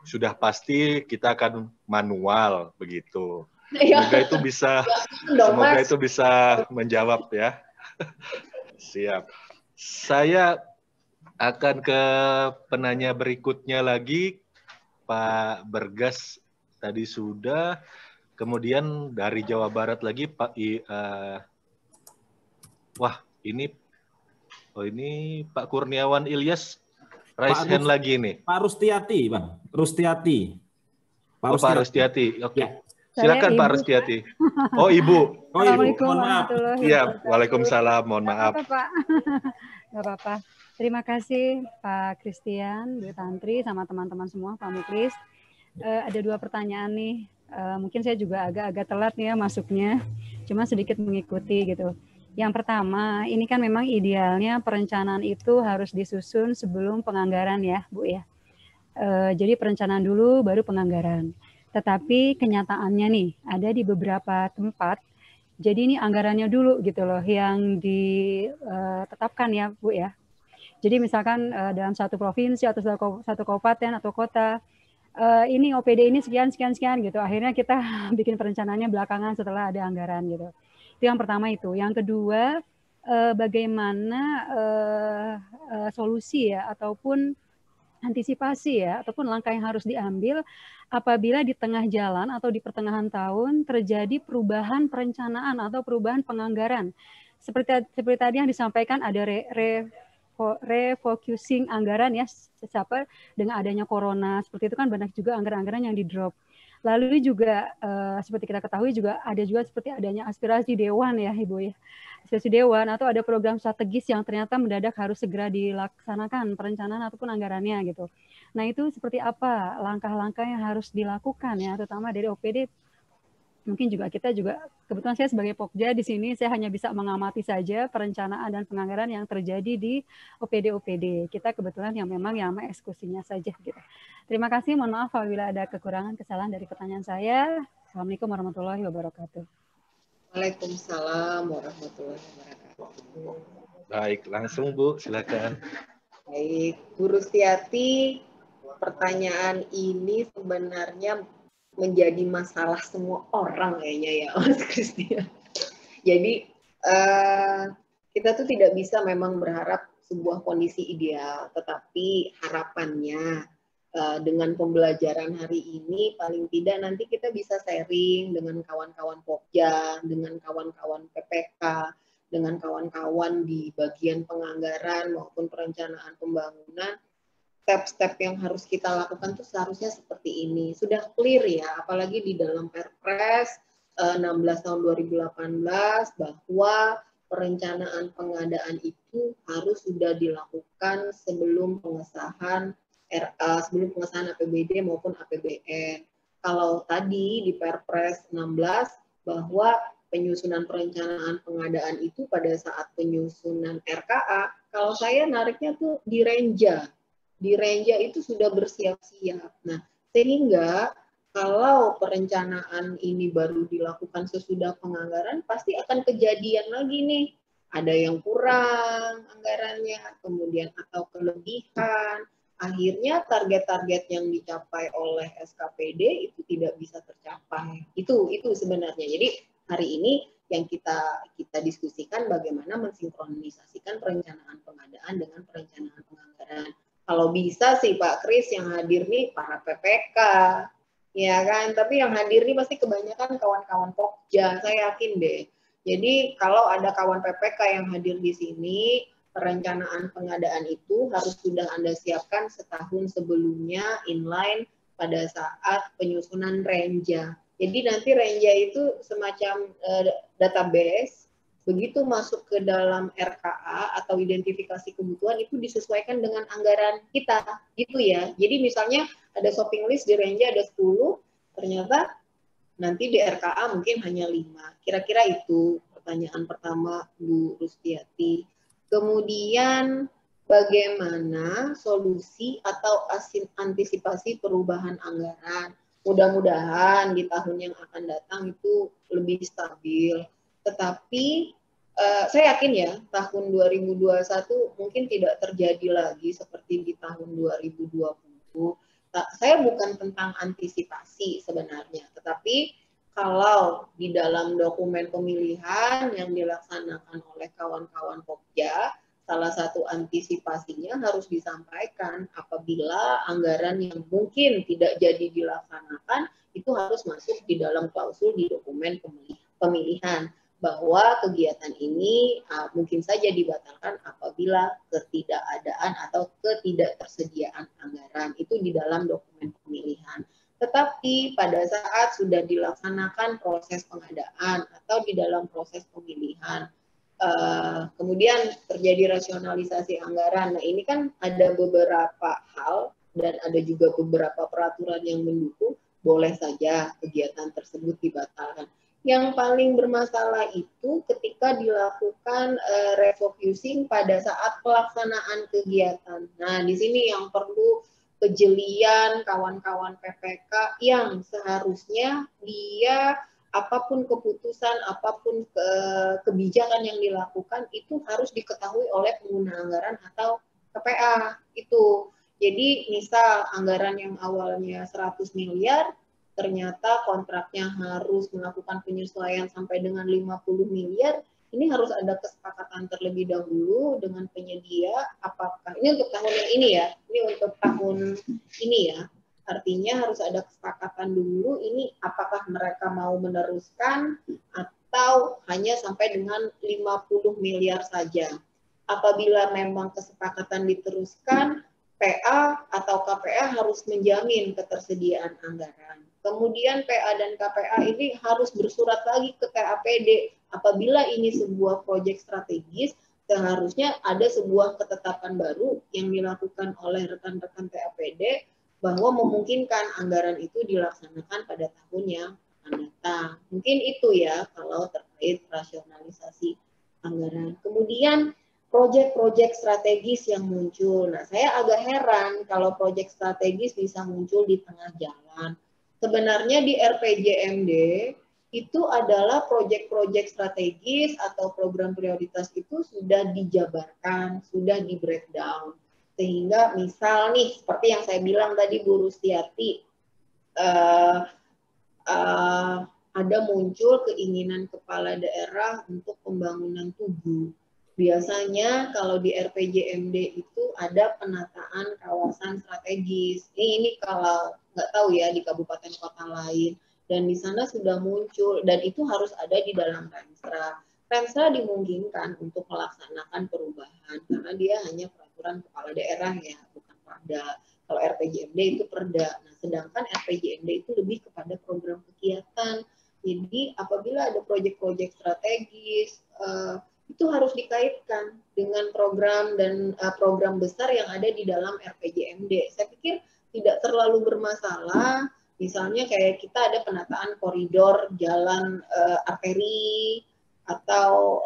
sudah pasti kita akan manual begitu. Iya. Semoga itu bisa Dong, semoga Mas. itu bisa menjawab ya. Siap. Saya akan ke penanya berikutnya lagi. Pak Bergas tadi sudah. Kemudian dari Jawa Barat lagi Pak wah, ini Pak Kurniawan Ilyas raise hand lagi nih. Pak Rustiati, Bang. Rustiati. Pak Rustiati. Oke. Ya. Silakan Pak Rustiati. Oh, Ibu. Oh, Ibu. Assalamualaikum Mohon maaf. warahmatullahi Iya, wabarakatuh. Waalaikumsalam. Mohon maaf. Nggak apa-apa, Pak. Nggak apa-apa. Terima kasih Pak Christian, Bu Tantri, sama teman-teman semua, Pak Muklis. Ada 2 pertanyaan nih. Mungkin saya juga agak-agak telat nih ya masuknya, cuma sedikit mengikuti gitu. Yang pertama, ini kan memang idealnya perencanaan itu harus disusun sebelum penganggaran ya, Bu ya. Jadi perencanaan dulu, baru penganggaran. Tetapi kenyataannya nih, ada di beberapa tempat, jadi ini anggarannya dulu gitu loh, yang ditetapkan ya, Bu ya. Jadi misalkan dalam satu provinsi atau satu kabupaten atau kota, ini OPD ini sekian gitu. Akhirnya kita bikin perencanaannya belakangan setelah ada anggaran gitu. Itu yang pertama itu. Yang kedua, bagaimana solusi ya ataupun antisipasi ya ataupun langkah yang harus diambil apabila di tengah jalan atau di pertengahan tahun terjadi perubahan perencanaan atau perubahan penganggaran. Seperti tadi yang disampaikan ada refocusing anggaran ya, siapa dengan adanya corona seperti itu kan banyak juga anggaran-anggaran yang di drop. Lalu juga seperti kita ketahui juga ada juga seperti adanya aspirasi dewan ya Ibu ya. Aspirasi dewan atau ada program strategis yang ternyata mendadak harus segera dilaksanakan perencanaan ataupun anggarannya gitu. Nah, itu seperti apa langkah-langkah yang harus dilakukan ya terutama dari OPD. Mungkin juga kita juga, kebetulan saya sebagai Pokja di sini, saya hanya bisa mengamati saja perencanaan dan penganggaran yang terjadi di OPD-OPD. Kita kebetulan yang memang yang mengeksekusinya saja. Gitu. Terima kasih, mohon maaf apabila ada kekurangan, kesalahan dari pertanyaan saya. Assalamualaikum warahmatullahi wabarakatuh. Waalaikumsalam warahmatullahi wabarakatuh. Baik, langsung Bu, silakan. Baik, Bu Rustiati, pertanyaan ini sebenarnya menjadi masalah semua orang kayaknya ya, Mas Christian. Jadi kita tuh tidak bisa memang berharap sebuah kondisi ideal, tetapi harapannya dengan pembelajaran hari ini paling tidak nanti kita bisa sharing dengan kawan-kawan Pokja, dengan kawan-kawan PPK, dengan kawan-kawan di bagian penganggaran maupun perencanaan pembangunan. Step-step yang harus kita lakukan tuh seharusnya seperti ini. Sudah clear ya, apalagi di dalam Perpres 16 tahun 2018 bahwa perencanaan pengadaan itu harus sudah dilakukan sebelum pengesahan sebelum pengesahan APBD maupun APBN. Kalau tadi di Perpres 16 bahwa penyusunan perencanaan pengadaan itu pada saat penyusunan RKA, kalau saya nariknya tuh di Renja. Di Renja itu sudah bersiap-siap. Nah, sehingga kalau perencanaan ini baru dilakukan sesudah penganggaran, pasti akan kejadian lagi nih. Ada yang kurang anggarannya, kemudian atau kelebihan. Akhirnya target-target yang dicapai oleh SKPD itu tidak bisa tercapai. Itu sebenarnya. Jadi hari ini yang kita diskusikan bagaimana mensinkronisasikan perencanaan pengadaan dengan perencanaan penganggaran. Kalau bisa sih Pak Kris yang hadir nih para PPK, ya kan? Tapi yang hadir nih pasti kebanyakan kawan-kawan Pokja, saya yakin deh. Jadi kalau ada kawan PPK yang hadir di sini, perencanaan pengadaan itu harus sudah Anda siapkan setahun sebelumnya inline pada saat penyusunan Renja. Jadi nanti Renja itu semacam database. Begitu masuk ke dalam RKA atau identifikasi kebutuhan itu disesuaikan dengan anggaran kita, gitu ya. Jadi misalnya ada shopping list di Renja ada 10, ternyata nanti di RKA mungkin hanya 5. Kira-kira itu pertanyaan pertama Bu Rustiati. Kemudian bagaimana solusi atau antisipasi perubahan anggaran? Mudah-mudahan di tahun yang akan datang itu lebih stabil. Tetapi saya yakin ya tahun 2021 mungkin tidak terjadi lagi seperti di tahun 2020. Saya bukan tentang antisipasi sebenarnya, tetapi kalau di dalam dokumen pemilihan yang dilaksanakan oleh kawan-kawan Pokja, salah satu antisipasinya harus disampaikan apabila anggaran yang mungkin tidak jadi dilaksanakan itu harus masuk di dalam klausul di dokumen pemilihan bahwa kegiatan ini mungkin saja dibatalkan apabila ketidakadaan atau ketidaktersediaan anggaran itu di dalam dokumen pemilihan. Tetapi pada saat sudah dilaksanakan proses pengadaan atau di dalam proses pemilihan, kemudian terjadi rasionalisasi anggaran. Nah, ini kan ada beberapa hal dan ada juga beberapa peraturan yang mendukung, boleh saja kegiatan tersebut dibatalkan. Yang paling bermasalah itu ketika dilakukan refocusing pada saat pelaksanaan kegiatan. Nah, di sini yang perlu kejelian kawan-kawan PPK yang seharusnya dia apapun keputusan, apapun kebijakan yang dilakukan itu harus diketahui oleh pengguna anggaran atau KPA itu. Jadi misal anggaran yang awalnya 100 miliar, ternyata kontraknya harus melakukan penyesuaian sampai dengan 50 miliar, ini harus ada kesepakatan terlebih dahulu dengan penyedia, apakah ini untuk tahun yang ini ya, ini untuk tahun ini ya, artinya harus ada kesepakatan dulu ini apakah mereka mau meneruskan atau hanya sampai dengan 50 miliar saja. Apabila memang kesepakatan diteruskan, PA atau KPA harus menjamin ketersediaan anggaran. Kemudian PA dan KPA ini harus bersurat lagi ke TAPD. Apabila ini sebuah proyek strategis, seharusnya ada sebuah ketetapan baru yang dilakukan oleh rekan-rekan TAPD bahwa memungkinkan anggaran itu dilaksanakan pada tahun yang akan datang. Mungkin itu ya kalau terkait rasionalisasi anggaran. Kemudian proyek-proyek strategis yang muncul. Nah, saya agak heran kalau proyek strategis bisa muncul di tengah jalan. Sebenarnya di RPJMD itu adalah proyek-proyek strategis atau program prioritas itu sudah dijabarkan, sudah di breakdown. Sehingga misal nih, seperti yang saya bilang tadi Bu Rustiati, ada muncul keinginan kepala daerah untuk pembangunan tugu. Biasanya kalau di RPJMD itu ada penataan kawasan strategis. Ini kalau nggak tahu ya di kabupaten kota lain. Dan di sana sudah muncul, dan itu harus ada di dalam Renstra. Renstra dimungkinkan untuk melaksanakan perubahan, karena dia hanya peraturan kepala daerah ya, bukan perda. Kalau RPJMD itu perda. Nah, sedangkan RPJMD itu lebih kepada program kegiatan. Jadi apabila ada proyek-proyek strategis, itu harus dikaitkan dengan program dan program besar yang ada di dalam RPJMD. Saya pikir tidak terlalu bermasalah. Misalnya kayak kita ada penataan koridor jalan arteri atau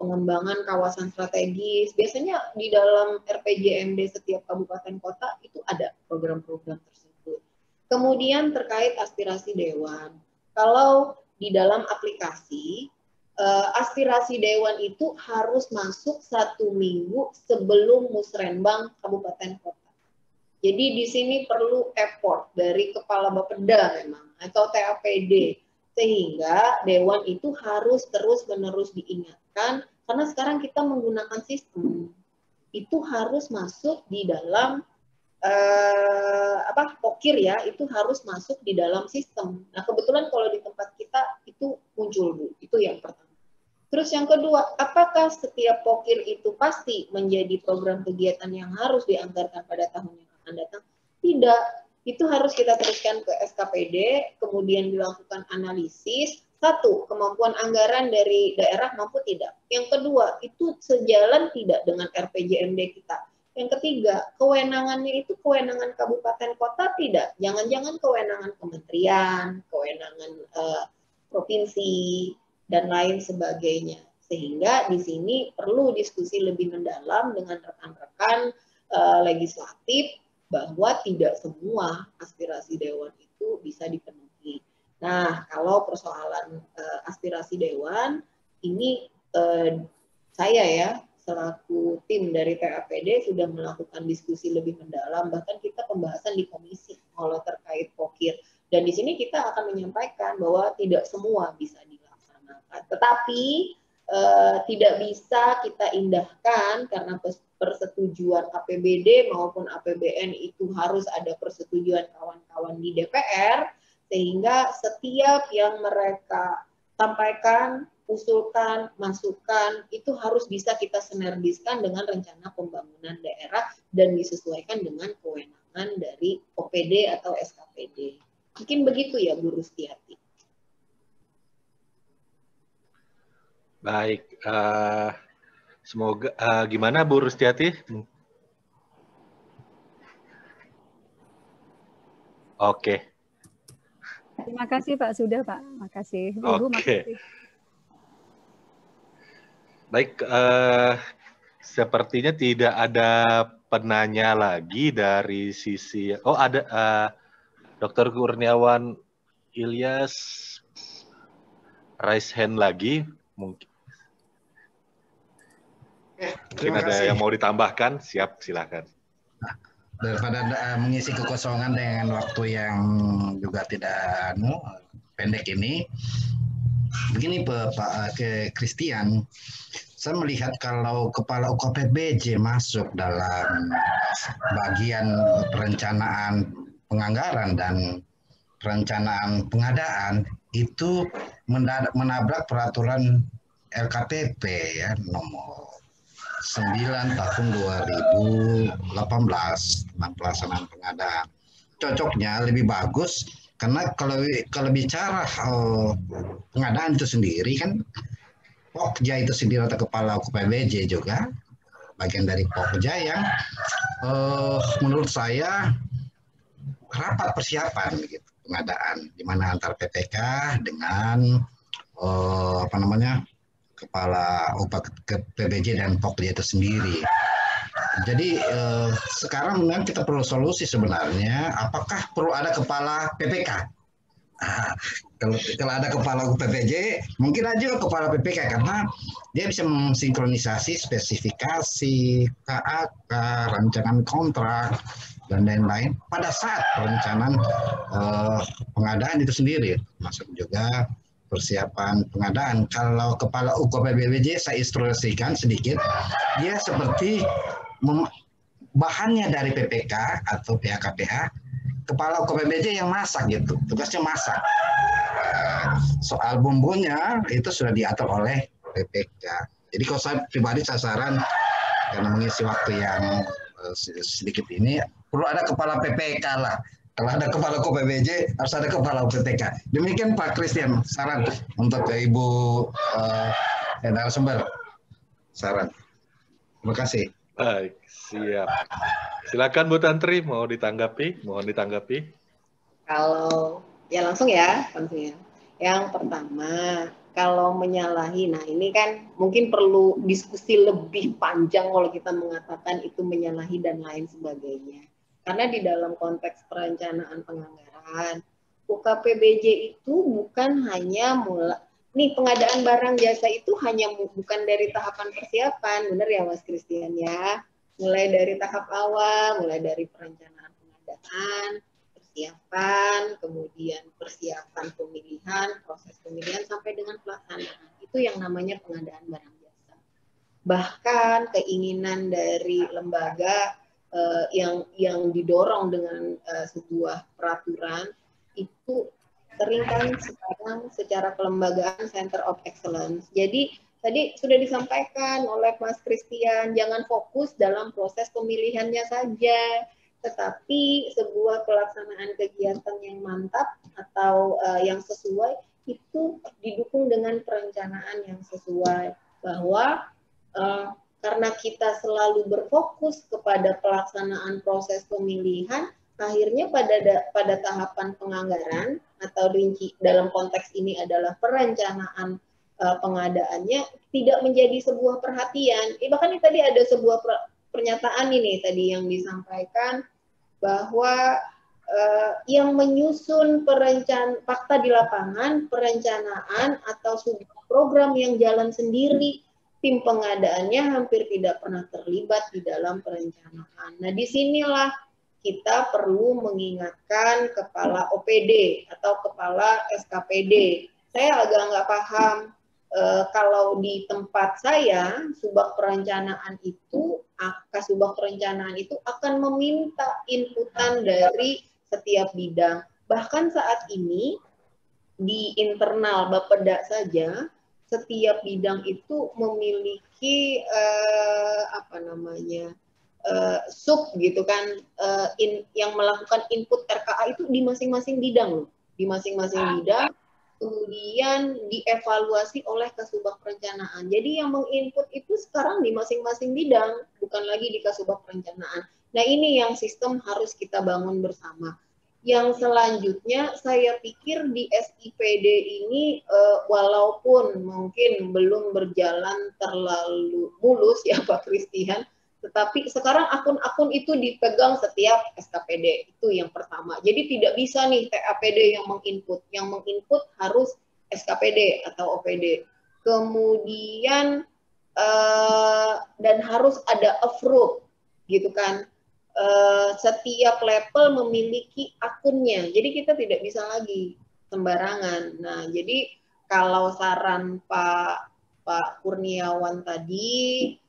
pengembangan kawasan strategis. Biasanya di dalam RPJMD setiap kabupaten kota itu ada program-program tersebut. Kemudian terkait aspirasi dewan. Kalau di dalam aplikasi, aspirasi dewan itu harus masuk 1 minggu sebelum musrenbang kabupaten kota. Jadi di sini perlu effort dari kepala Bapeda memang atau TAPD sehingga dewan itu harus terus-menerus diingatkan karena sekarang kita menggunakan sistem itu harus masuk di dalam pokir ya, itu harus masuk di dalam sistem. Nah, kebetulan kalau di tempat kita itu muncul Bu, itu yang pertama. Terus yang kedua, apakah setiap pokir itu pasti menjadi program kegiatan yang harus dianggarkan pada tahun yang akan datang? Tidak, itu harus kita teruskan ke SKPD, kemudian dilakukan analisis. Satu, kemampuan anggaran dari daerah mampu tidak. Yang kedua, itu sejalan tidak dengan RPJMD kita. Yang ketiga, kewenangannya itu kewenangan kabupaten kota tidak. Jangan-jangan kewenangan kementerian, kewenangan provinsi, dan lain sebagainya. Sehingga di sini perlu diskusi lebih mendalam dengan rekan-rekan legislatif bahwa tidak semua aspirasi dewan itu bisa dipenuhi. Nah, kalau persoalan aspirasi dewan, ini saya ya, selaku tim dari TAPD sudah melakukan diskusi lebih mendalam, bahkan kita pembahasan di komisi kalau terkait pokir. Dan di sini kita akan menyampaikan bahwa tidak semua bisa dilaksanakan. Tetapi tidak bisa kita indahkan karena persetujuan APBD maupun APBN itu harus ada persetujuan kawan-kawan di DPR, sehingga setiap yang mereka sampaikan, usulkan, masukan, itu harus bisa kita sinergiskan dengan rencana pembangunan daerah dan disesuaikan dengan kewenangan dari OPD atau SKPD. Mungkin begitu ya, Bu Rustiati. Baik, semoga gimana Bu Rustiati? Oke. Terima kasih Pak, sudah Pak. Makasih. Ibu, makasih. Baik, sepertinya tidak ada penanya lagi dari sisi. Oh, ada Dr. Kurniawan Ilyas raise hand lagi, mungkin. Mungkin ada yang mau ditambahkan, siap, silakan. Daripada mengisi kekosongan dengan waktu yang juga tidak pendek ini, begini Pak Christian, saya melihat kalau Kepala UKPBJ masuk dalam bagian perencanaan penganggaran dan perencanaan pengadaan, itu menabrak peraturan LKPP ya nomor 9 tahun 2018 tentang pelaksanaan pengadaan. Cocoknya lebih bagus karena kalau bicara pengadaan itu sendiri kan Pokja itu sendiri atau Kepala UKPBJ juga bagian dari Pokja yang menurut saya rapat persiapan gitu pengadaan di mana antar PPK dengan Kepala UKPBJ dan Pokja itu sendiri. Jadi sekarang memang kita perlu solusi sebenarnya. Apakah perlu ada kepala PPK? Kalau ada kepala UKPBJ, mungkin aja kepala PPK karena dia bisa mensinkronisasi spesifikasi, KAK, rancangan kontrak dan lain-lain pada saat perencanaan pengadaan itu sendiri, masuk juga persiapan pengadaan. Kalau kepala UKPBJ saya instruksikan sedikit, dia seperti bahannya dari PPK atau PHKPH, kepala UKPBJ yang masak gitu, tugasnya masak. Soal bumbunya itu sudah diatur oleh PPK. Jadi kalau saya pribadi saya saran karena mengisi waktu yang sedikit ini perlu ada kepala PPK lah. Kalau ada kepala UKPBJ harus ada kepala PPK. Demikian Pak Christian saran untuk Ibu narasumber. Saran. Terima kasih. Baik, siap. Silakan Bu Tantri, mau ditanggapi? Mohon ditanggapi. Kalau ya langsung ya. Yang pertama, kalau menyalahi, nah ini kan mungkin perlu diskusi lebih panjang kalau kita mengatakan itu menyalahi dan lain sebagainya. Karena di dalam konteks perencanaan penganggaran, UKPBJ itu bukan hanya pengadaan barang jasa itu hanya bukan dari tahapan persiapan, benar ya Mas Christian ya? Mulai dari tahap awal, mulai dari perencanaan pengadaan, persiapan, kemudian persiapan pemilihan, proses pemilihan sampai dengan pelaksanaan. Itu yang namanya pengadaan barang jasa. Bahkan keinginan dari lembaga yang didorong dengan sebuah peraturan itu seringkali sekarang secara kelembagaan Center of Excellence. Jadi tadi sudah disampaikan oleh Mas Christian, jangan fokus dalam proses pemilihannya saja, tetapi sebuah pelaksanaan kegiatan yang mantap atau yang sesuai itu didukung dengan perencanaan yang sesuai. Bahwa karena kita selalu berfokus kepada pelaksanaan proses pemilihan, akhirnya pada tahapan penganggaran atau rinci dalam konteks ini adalah perencanaan pengadaannya tidak menjadi sebuah perhatian. Bahkan tadi ada sebuah pernyataan ini tadi yang disampaikan bahwa yang menyusun fakta di lapangan, perencanaan atau sebuah program yang jalan sendiri tim pengadaannya hampir tidak pernah terlibat di dalam perencanaan. Nah, disinilah kita perlu mengingatkan kepala OPD atau kepala SKPD. Saya agak nggak paham kalau di tempat saya, Kasubag perencanaan itu akan meminta inputan dari setiap bidang. Bahkan saat ini di internal Bapeda saja, setiap bidang itu memiliki sub gitu kan, yang melakukan input RKA itu di masing-masing bidang loh, di masing-masing bidang, kemudian dievaluasi oleh Kasubag perencanaan. Jadi yang menginput itu sekarang di masing-masing bidang, bukan lagi di Kasubag perencanaan. Nah, ini yang sistem harus kita bangun bersama. Yang selanjutnya saya pikir di SIPD ini walaupun mungkin belum berjalan terlalu mulus ya Pak Christian, tetapi sekarang akun-akun itu dipegang setiap SKPD, itu yang pertama. Jadi tidak bisa nih TAPD yang menginput harus SKPD atau OPD. Kemudian dan harus ada approve gitu kan. Setiap level memiliki akunnya, jadi kita tidak bisa lagi sembarangan. Nah, jadi kalau saran Pak Kurniawan tadi,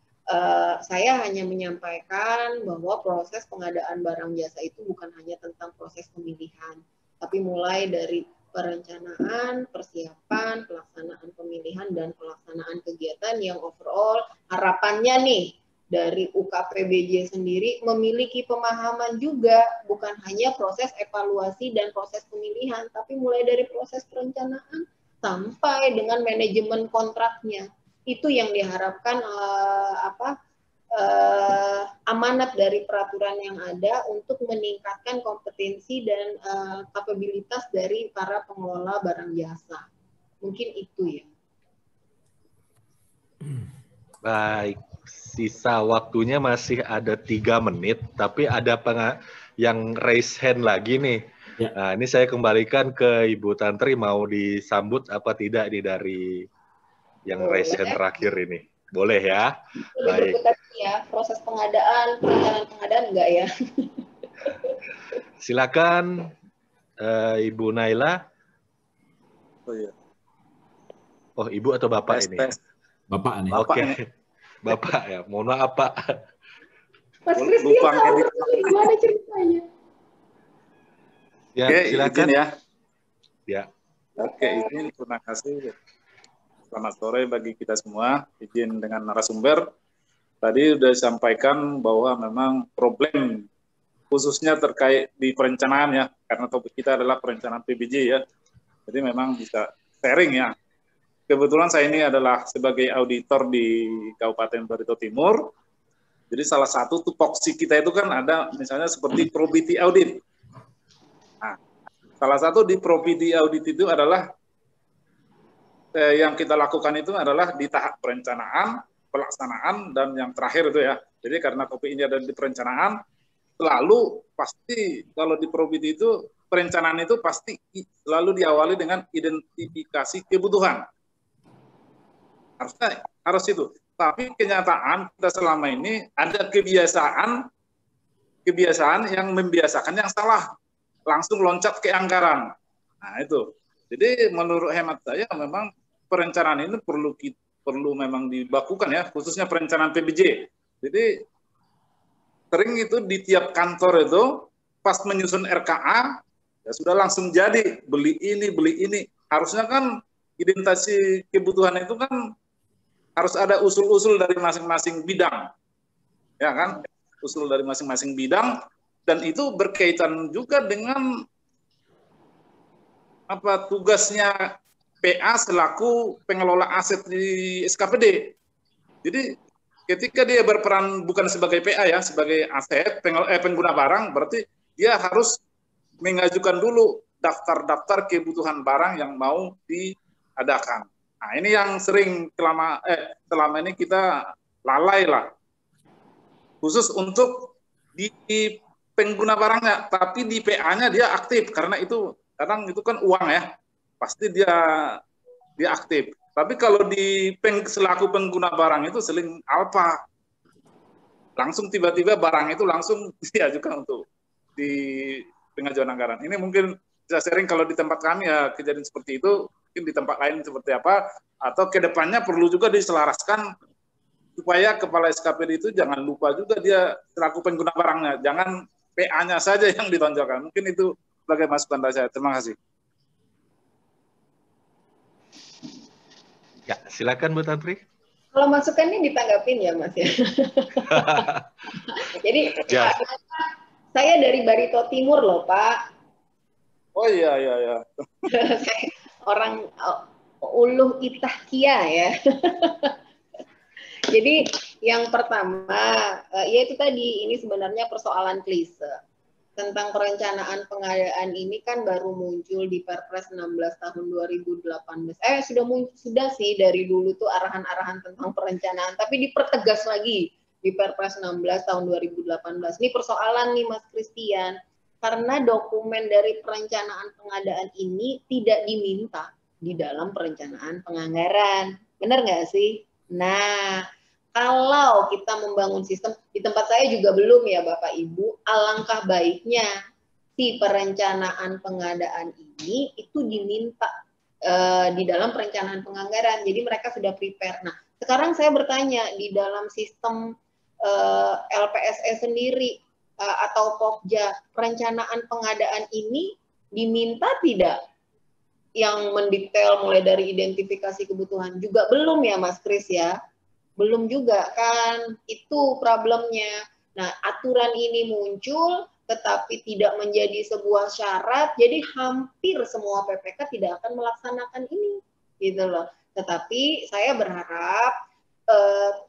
saya hanya menyampaikan bahwa proses pengadaan barang jasa itu bukan hanya tentang proses pemilihan, tapi mulai dari perencanaan, persiapan, pelaksanaan pemilihan, dan pelaksanaan kegiatan yang overall harapannya nih dari UKPBJ sendiri memiliki pemahaman juga, bukan hanya proses evaluasi dan proses pemilihan, tapi mulai dari proses perencanaan sampai dengan manajemen kontraknya. Itu yang diharapkan amanat dari peraturan yang ada untuk meningkatkan kompetensi dan kapabilitas dari para pengelola barang jasa. Mungkin itu ya. Baik, sisa waktunya masih ada 3 menit, tapi ada yang raise hand lagi nih. Ya. Nah, ini saya kembalikan ke Ibu Tantri, mau disambut apa tidak nih dari yang raise hand terakhir ini? Boleh ya? Baik. Ya, proses pengadaan, perencanaan pengadaan enggak ya? Silakan Ibu Naila. Oh iya. Oh, Ibu atau Bapak ini? Bapak nih. Oke. Bapak ya. Mohon maaf, Pak. Mas Christian, gimana ceritanya? Ya, oke, silakan. izin ya. Ya. Oke, izin. Terima kasih. Selamat sore bagi kita semua. Izin dengan narasumber. Tadi sudah disampaikan bahwa memang problem khususnya terkait di perencanaan ya, karena topik kita adalah perencanaan PBJ ya. Jadi memang bisa sharing ya. Kebetulan saya ini adalah sebagai auditor di Kabupaten Barito Timur. Jadi salah satu tupoksi kita itu kan ada misalnya seperti probity audit. Nah, salah satu di probity audit itu adalah yang kita lakukan itu adalah di tahap perencanaan, pelaksanaan, dan yang terakhir itu ya. Jadi karena topik ini ada di perencanaan, selalu pasti kalau di probity itu perencanaan itu pasti selalu diawali dengan identifikasi kebutuhan. Harus itu. Tapi kenyataan kita selama ini ada kebiasaan yang membiasakan yang salah, langsung loncat ke anggaran. Nah itu. Jadi menurut hemat saya memang perencanaan ini perlu memang dibakukan ya, khususnya perencanaan PBJ. Jadi sering itu di tiap kantor itu pas menyusun RKA ya sudah langsung jadi beli ini. Harusnya kan identifikasi kebutuhan itu kan harus ada usul-usul dari masing-masing bidang, ya kan? Usul dari masing-masing bidang, dan itu berkaitan juga dengan apa tugasnya PA selaku pengelola aset di SKPD. Jadi ketika dia berperan bukan sebagai PA ya, sebagai aset pengguna barang, berarti dia harus mengajukan dulu daftar-daftar kebutuhan barang yang mau diadakan. Nah, ini yang sering selama ini kita lalai lah. Khusus untuk di pengguna barangnya, tapi di PA-nya dia aktif karena itu kadang itu kan uang ya. Pasti dia aktif. Tapi kalau selaku pengguna barang itu seling apa? Langsung tiba-tiba barang itu langsung diajukan untuk di pengajuan anggaran. Ini mungkin bisa sharing kalau di tempat kami ya kejadian seperti itu, mungkin di tempat lain seperti apa, atau ke depannya perlu juga diselaraskan supaya kepala SKPD itu jangan lupa juga dia selaku pengguna barangnya, jangan PA-nya saja yang ditonjolkan. Mungkin itu sebagai masukan dari saya. Terima kasih. Ya, silakan Bu Tantri. Kalau masukannya ditanggapin ya Mas ya. Jadi Ya. saya dari Barito Timur loh Pak. Oh iya. Orang Uluh Itahkia ya. Jadi yang pertama, ya itu tadi, ini sebenarnya persoalan klise. Tentang perencanaan pengadaan ini kan baru muncul di Perpres 16 tahun 2018. Sudah sih dari dulu tuh arahan-arahan tentang perencanaan, tapi dipertegas lagi di Perpres 16 tahun 2018. Ini persoalan nih Mas Christian, karena dokumen dari perencanaan pengadaan ini tidak diminta di dalam perencanaan penganggaran. Benar nggak sih? Nah, kalau kita membangun sistem, di tempat saya juga belum ya Bapak Ibu, alangkah baiknya si perencanaan pengadaan ini itu diminta di dalam perencanaan penganggaran. Jadi mereka sudah prepare. Nah, sekarang saya bertanya, di dalam sistem LPSE sendiri atau Pokja, perencanaan pengadaan ini diminta tidak yang mendetail mulai dari identifikasi kebutuhan? Juga belum ya Mas Kris ya? Belum juga kan, itu problemnya. Nah, aturan ini muncul tetapi tidak menjadi sebuah syarat, jadi hampir semua PPK tidak akan melaksanakan ini, gitu loh. Tetapi saya berharap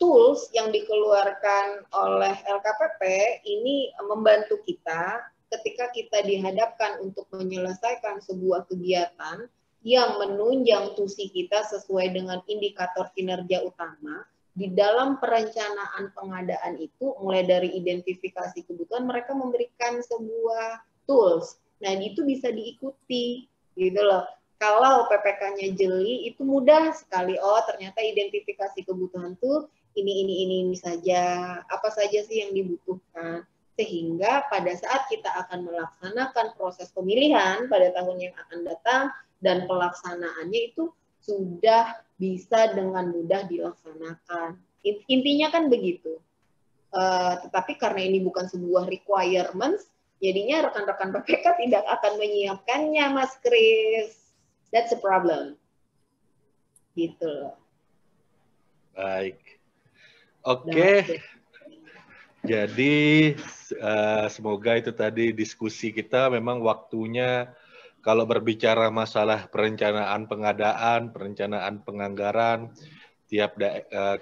tools yang dikeluarkan oleh LKPP ini membantu kita ketika kita dihadapkan untuk menyelesaikan sebuah kegiatan yang menunjang tusi kita sesuai dengan indikator kinerja utama. Di dalam perencanaan pengadaan itu, mulai dari identifikasi kebutuhan, mereka memberikan sebuah tools. Nah, itu bisa diikuti, gitu loh. Kalau PPK-nya jeli, itu mudah sekali. Oh, ternyata identifikasi kebutuhan tuh ini saja. Apa saja sih yang dibutuhkan? Sehingga pada saat kita akan melaksanakan proses pemilihan pada tahun yang akan datang, dan pelaksanaannya itu sudah bisa dengan mudah dilaksanakan. Intinya kan begitu. Tetapi karena ini bukan sebuah requirements, jadinya rekan-rekan PPK tidak akan menyiapkannya, Mas Kris. That's a problem. Gitu loh. Baik. Oke. Jadi semoga itu tadi diskusi kita memang waktunya. Kalau berbicara masalah perencanaan pengadaan, perencanaan penganggaran, tiap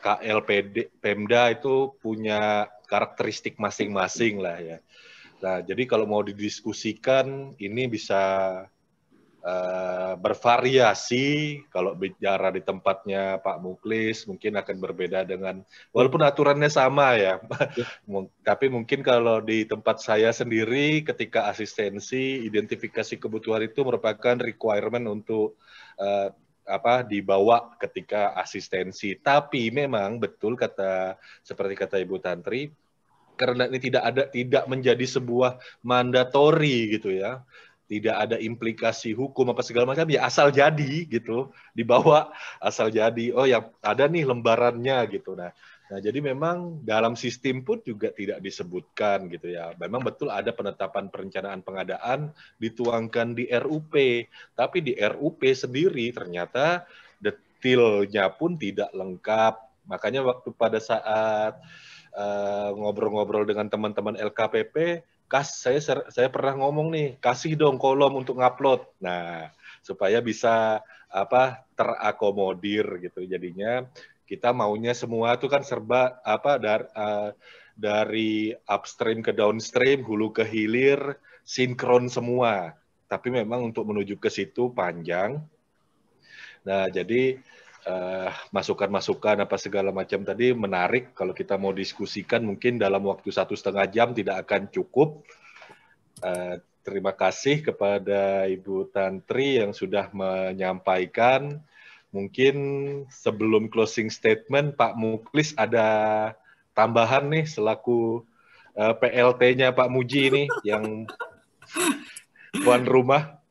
KLPD, Pemda itu punya karakteristik masing-masing lah ya. Nah, jadi kalau mau didiskusikan, ini bisa bervariasi. Kalau bicara di tempatnya Pak Muklis mungkin akan berbeda dengan, walaupun aturannya sama ya, tapi mungkin kalau di tempat saya sendiri ketika asistensi identifikasi kebutuhan itu merupakan requirement untuk dibawa ketika asistensi. Tapi memang betul seperti kata Ibu Tantri, karena ini tidak menjadi sebuah mandatori gitu ya. Tidak ada implikasi hukum apa segala macam, ya asal jadi gitu, dibawa asal jadi. Oh ya ada nih lembarannya gitu. Nah jadi memang dalam sistem pun juga tidak disebutkan gitu ya. Memang betul ada penetapan perencanaan pengadaan dituangkan di RUP, tapi di RUP sendiri ternyata detailnya pun tidak lengkap. Makanya waktu pada saat ngobrol-ngobrol dengan teman-teman LKPP, saya pernah ngomong nih, kasih dong kolom untuk ngupload. Nah, supaya bisa terakomodir gitu. Jadinya kita maunya semua itu kan serba dari upstream ke downstream, hulu ke hilir, sinkron semua. Tapi memang untuk menuju ke situ panjang. Nah, jadi masukan-masukan apa segala macam tadi menarik. Kalau kita mau diskusikan mungkin dalam waktu 1,5 jam tidak akan cukup. Terima kasih kepada Ibu Tantri yang sudah menyampaikan. Mungkin sebelum closing statement, Pak Muklis ada tambahan nih selaku PLT-nya Pak Muji nih yang tuan rumah.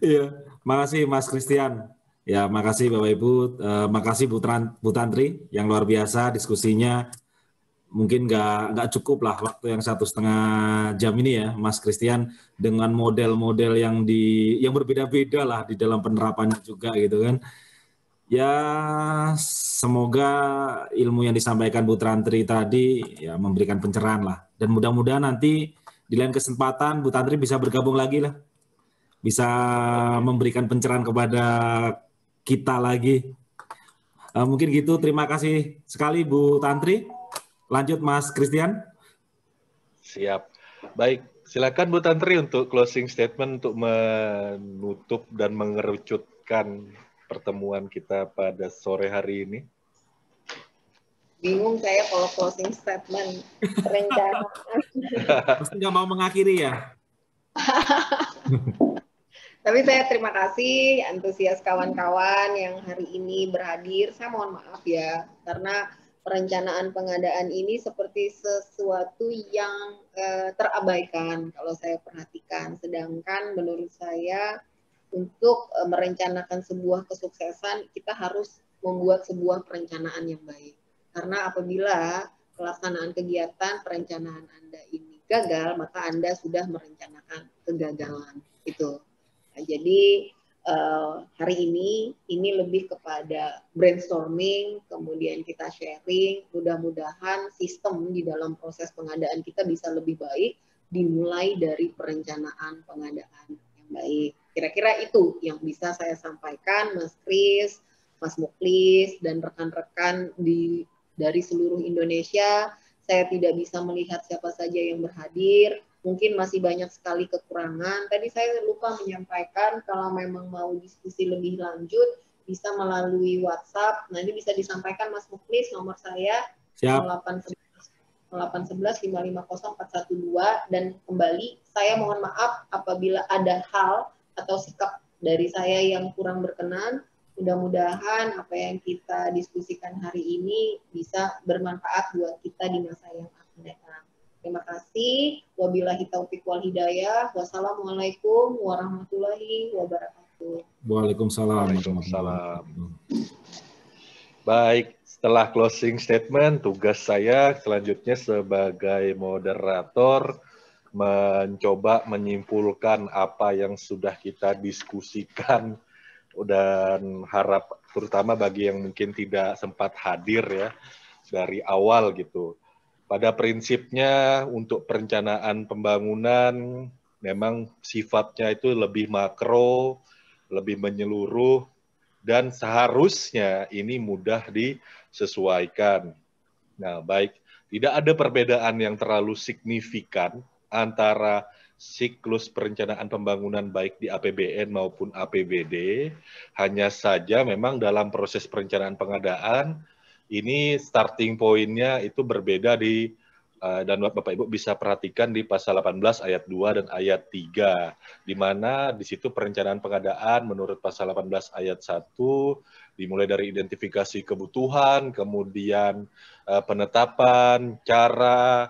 Iya, makasih Mas Christian. Ya, makasih Bapak Ibu, makasih Bu Tantri yang luar biasa diskusinya. Mungkin nggak cukup lah waktu yang 1,5 jam ini ya, Mas Christian, dengan model-model yang berbeda-beda lah di dalam penerapannya juga gitu kan. Ya, semoga ilmu yang disampaikan Bu Tantri tadi ya memberikan pencerahan lah. Dan mudah-mudahan nanti di lain kesempatan Bu Tantri bisa bergabung lagi lah. Bisa memberikan pencerahan kepada kita lagi. Mungkin gitu, terima kasih sekali Bu Tantri. Lanjut Mas Christian. Siap. Baik, silakan Bu Tantri untuk closing statement untuk menutup dan mengerucutkan pertemuan kita pada sore hari ini. Bingung saya kalau closing statement. Rencana. Pasti nggak mau mengakhiri ya? Tapi saya terima kasih antusias kawan-kawan yang hari ini berhadir. Saya mohon maaf ya, karena perencanaan pengadaan ini seperti sesuatu yang terabaikan kalau saya perhatikan. Sedangkan menurut saya untuk merencanakan sebuah kesuksesan, kita harus membuat sebuah perencanaan yang baik. Karena apabila pelaksanaan kegiatan perencanaan Anda ini gagal, maka Anda sudah merencanakan kegagalan. Itu. Nah, jadi hari ini lebih kepada brainstorming, kemudian kita sharing, mudah-mudahan sistem di dalam proses pengadaan kita bisa lebih baik, dimulai dari perencanaan pengadaan yang baik. Kira-kira itu yang bisa saya sampaikan, Mas Kris, Mas Muklis, dan rekan-rekan dari seluruh Indonesia. Saya tidak bisa melihat siapa saja yang berhadir, mungkin masih banyak sekali kekurangan. Tadi saya lupa menyampaikan kalau memang mau diskusi lebih lanjut bisa melalui WhatsApp. Nanti bisa disampaikan Mas Muklis, nomor saya 0811 550 412, dan kembali saya mohon maaf apabila ada hal atau sikap dari saya yang kurang berkenan. Mudah-mudahan apa yang kita diskusikan hari ini bisa bermanfaat buat kita di masa yang akan datang. Terima kasih. Wabillahi taufiq wal hidayah. Wassalamualaikum warahmatullahi wabarakatuh. Waalaikumsalam. Waalaikumsalam. Baik, setelah closing statement, tugas saya selanjutnya sebagai moderator mencoba menyimpulkan apa yang sudah kita diskusikan dan harap terutama bagi yang mungkin tidak sempat hadir ya dari awal gitu. Pada prinsipnya untuk perencanaan pembangunan memang sifatnya itu lebih makro, lebih menyeluruh, dan seharusnya ini mudah disesuaikan. Nah, baik, tidak ada perbedaan yang terlalu signifikan antara siklus perencanaan pembangunan baik di APBN maupun APBD, hanya saja memang dalam proses perencanaan pengadaan, ini starting point-nya itu berbeda dan Bapak Ibu bisa perhatikan di pasal 18 ayat 2 dan ayat 3, di mana di situ perencanaan pengadaan menurut pasal 18 ayat 1 dimulai dari identifikasi kebutuhan, kemudian penetapan, cara,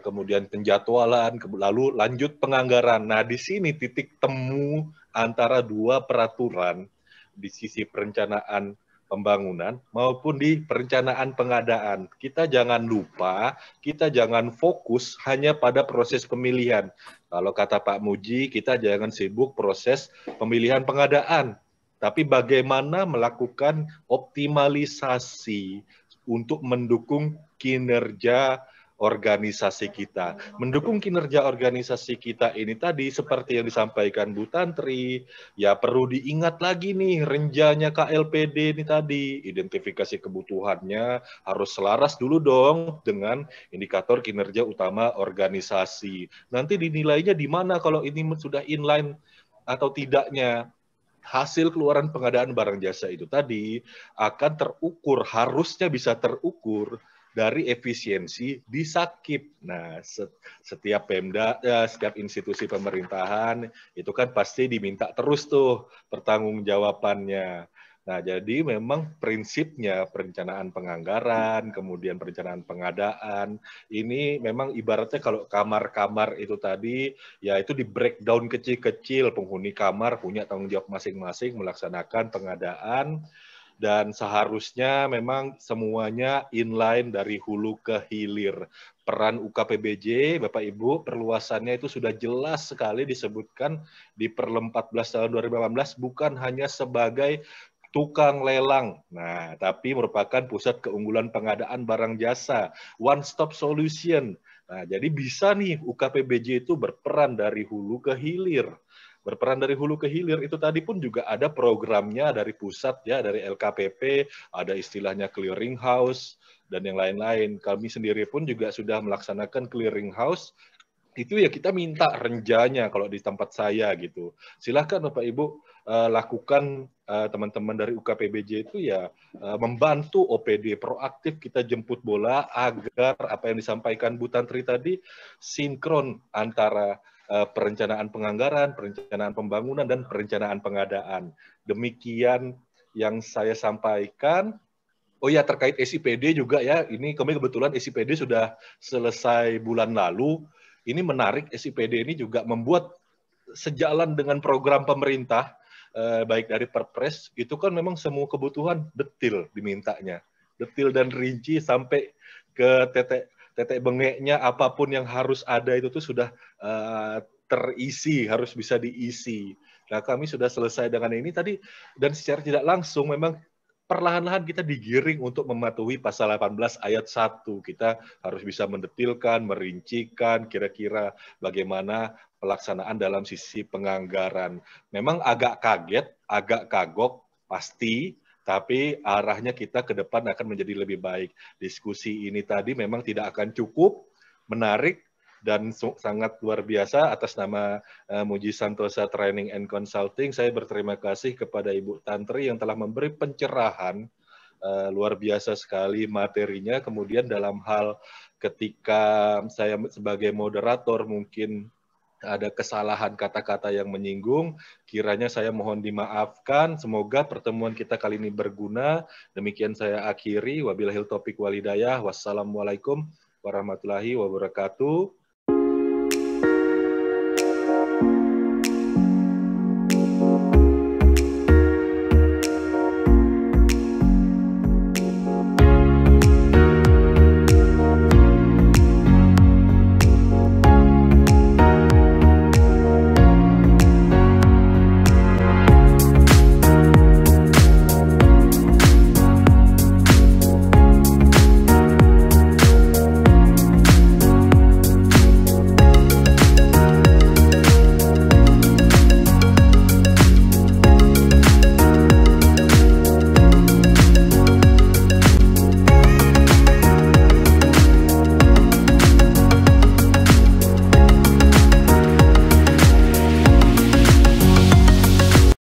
kemudian penjadwalan, lalu lanjut penganggaran. Nah, di sini titik temu antara dua peraturan di sisi perencanaan pembangunan maupun di perencanaan pengadaan. Kita jangan lupa, kita jangan fokus hanya pada proses pemilihan. Kalau kata Pak Muji, kita jangan sibuk proses pemilihan pengadaan, tapi bagaimana melakukan optimalisasi untuk mendukung kinerja organisasi kita. Mendukung kinerja organisasi kita ini tadi seperti yang disampaikan Bu Tantri, ya perlu diingat lagi nih renjanya KLPD ini tadi, identifikasi kebutuhannya harus selaras dulu dong dengan indikator kinerja utama organisasi. Nanti dinilainya di mana kalau ini sudah inline atau tidaknya. Hasil keluaran pengadaan barang jasa itu tadi akan terukur, harusnya bisa terukur dari efisiensi di Sakip. Nah, setiap Pemda, setiap institusi pemerintahan itu kan pasti diminta terus tuh pertanggungjawabannya. Nah, jadi memang prinsipnya perencanaan penganggaran, kemudian perencanaan pengadaan, ini memang ibaratnya kalau kamar-kamar itu tadi, ya itu di breakdown kecil-kecil, penghuni kamar punya tanggung jawab masing-masing melaksanakan pengadaan, dan seharusnya memang semuanya inline dari hulu ke hilir. Peran UKPBJ, Bapak Ibu, perluasannya itu sudah jelas sekali disebutkan di Perlem 14 tahun 2018, bukan hanya sebagai tukang lelang. Nah, tapi merupakan pusat keunggulan pengadaan barang jasa, one stop solution. Nah, jadi bisa nih UKPBJ itu berperan dari hulu ke hilir. Berperan dari hulu ke hilir itu tadi pun juga ada programnya dari pusat ya, dari LKPP, ada istilahnya clearing house dan yang lain-lain. Kami sendiri pun juga sudah melaksanakan clearing house. Itu ya kita minta renjanya kalau di tempat saya gitu. Silahkan Bapak Ibu lakukan, teman-teman dari UKPBJ itu ya membantu OPD proaktif, kita jemput bola agar apa yang disampaikan Bu Tantri tadi sinkron antara perencanaan penganggaran, perencanaan pembangunan, dan perencanaan pengadaan. Demikian yang saya sampaikan. Oh ya, terkait SIPD juga ya, ini kami kebetulan SIPD sudah selesai bulan lalu. Ini menarik, SIPD ini juga membuat sejalan dengan program pemerintah, baik dari Perpres, itu kan memang semua kebutuhan detil dimintanya. Detil dan rinci sampai ke tetek bengeknya, apapun yang harus ada itu tuh sudah terisi, harus bisa diisi. Nah, kami sudah selesai dengan ini tadi, dan secara tidak langsung memang perlahan-lahan kita digiring untuk mematuhi pasal 18 ayat 1. Kita harus bisa mendetilkan, merincikan kira-kira bagaimana pelaksanaan dalam sisi penganggaran. Memang agak kaget, agak kagok, pasti, tapi arahnya kita ke depan akan menjadi lebih baik. Diskusi ini tadi memang tidak akan cukup, menarik, dan sangat luar biasa. Atas nama Muji Santosa Training and Consulting, saya berterima kasih kepada Ibu Tantri yang telah memberi pencerahan luar biasa sekali materinya. Kemudian dalam hal ketika saya sebagai moderator mungkin ada kesalahan kata-kata yang menyinggung, kiranya saya mohon dimaafkan. Semoga pertemuan kita kali ini berguna. Demikian saya akhiri. Wabillahil taufiq walhidayah. Wassalamualaikum warahmatullahi wabarakatuh.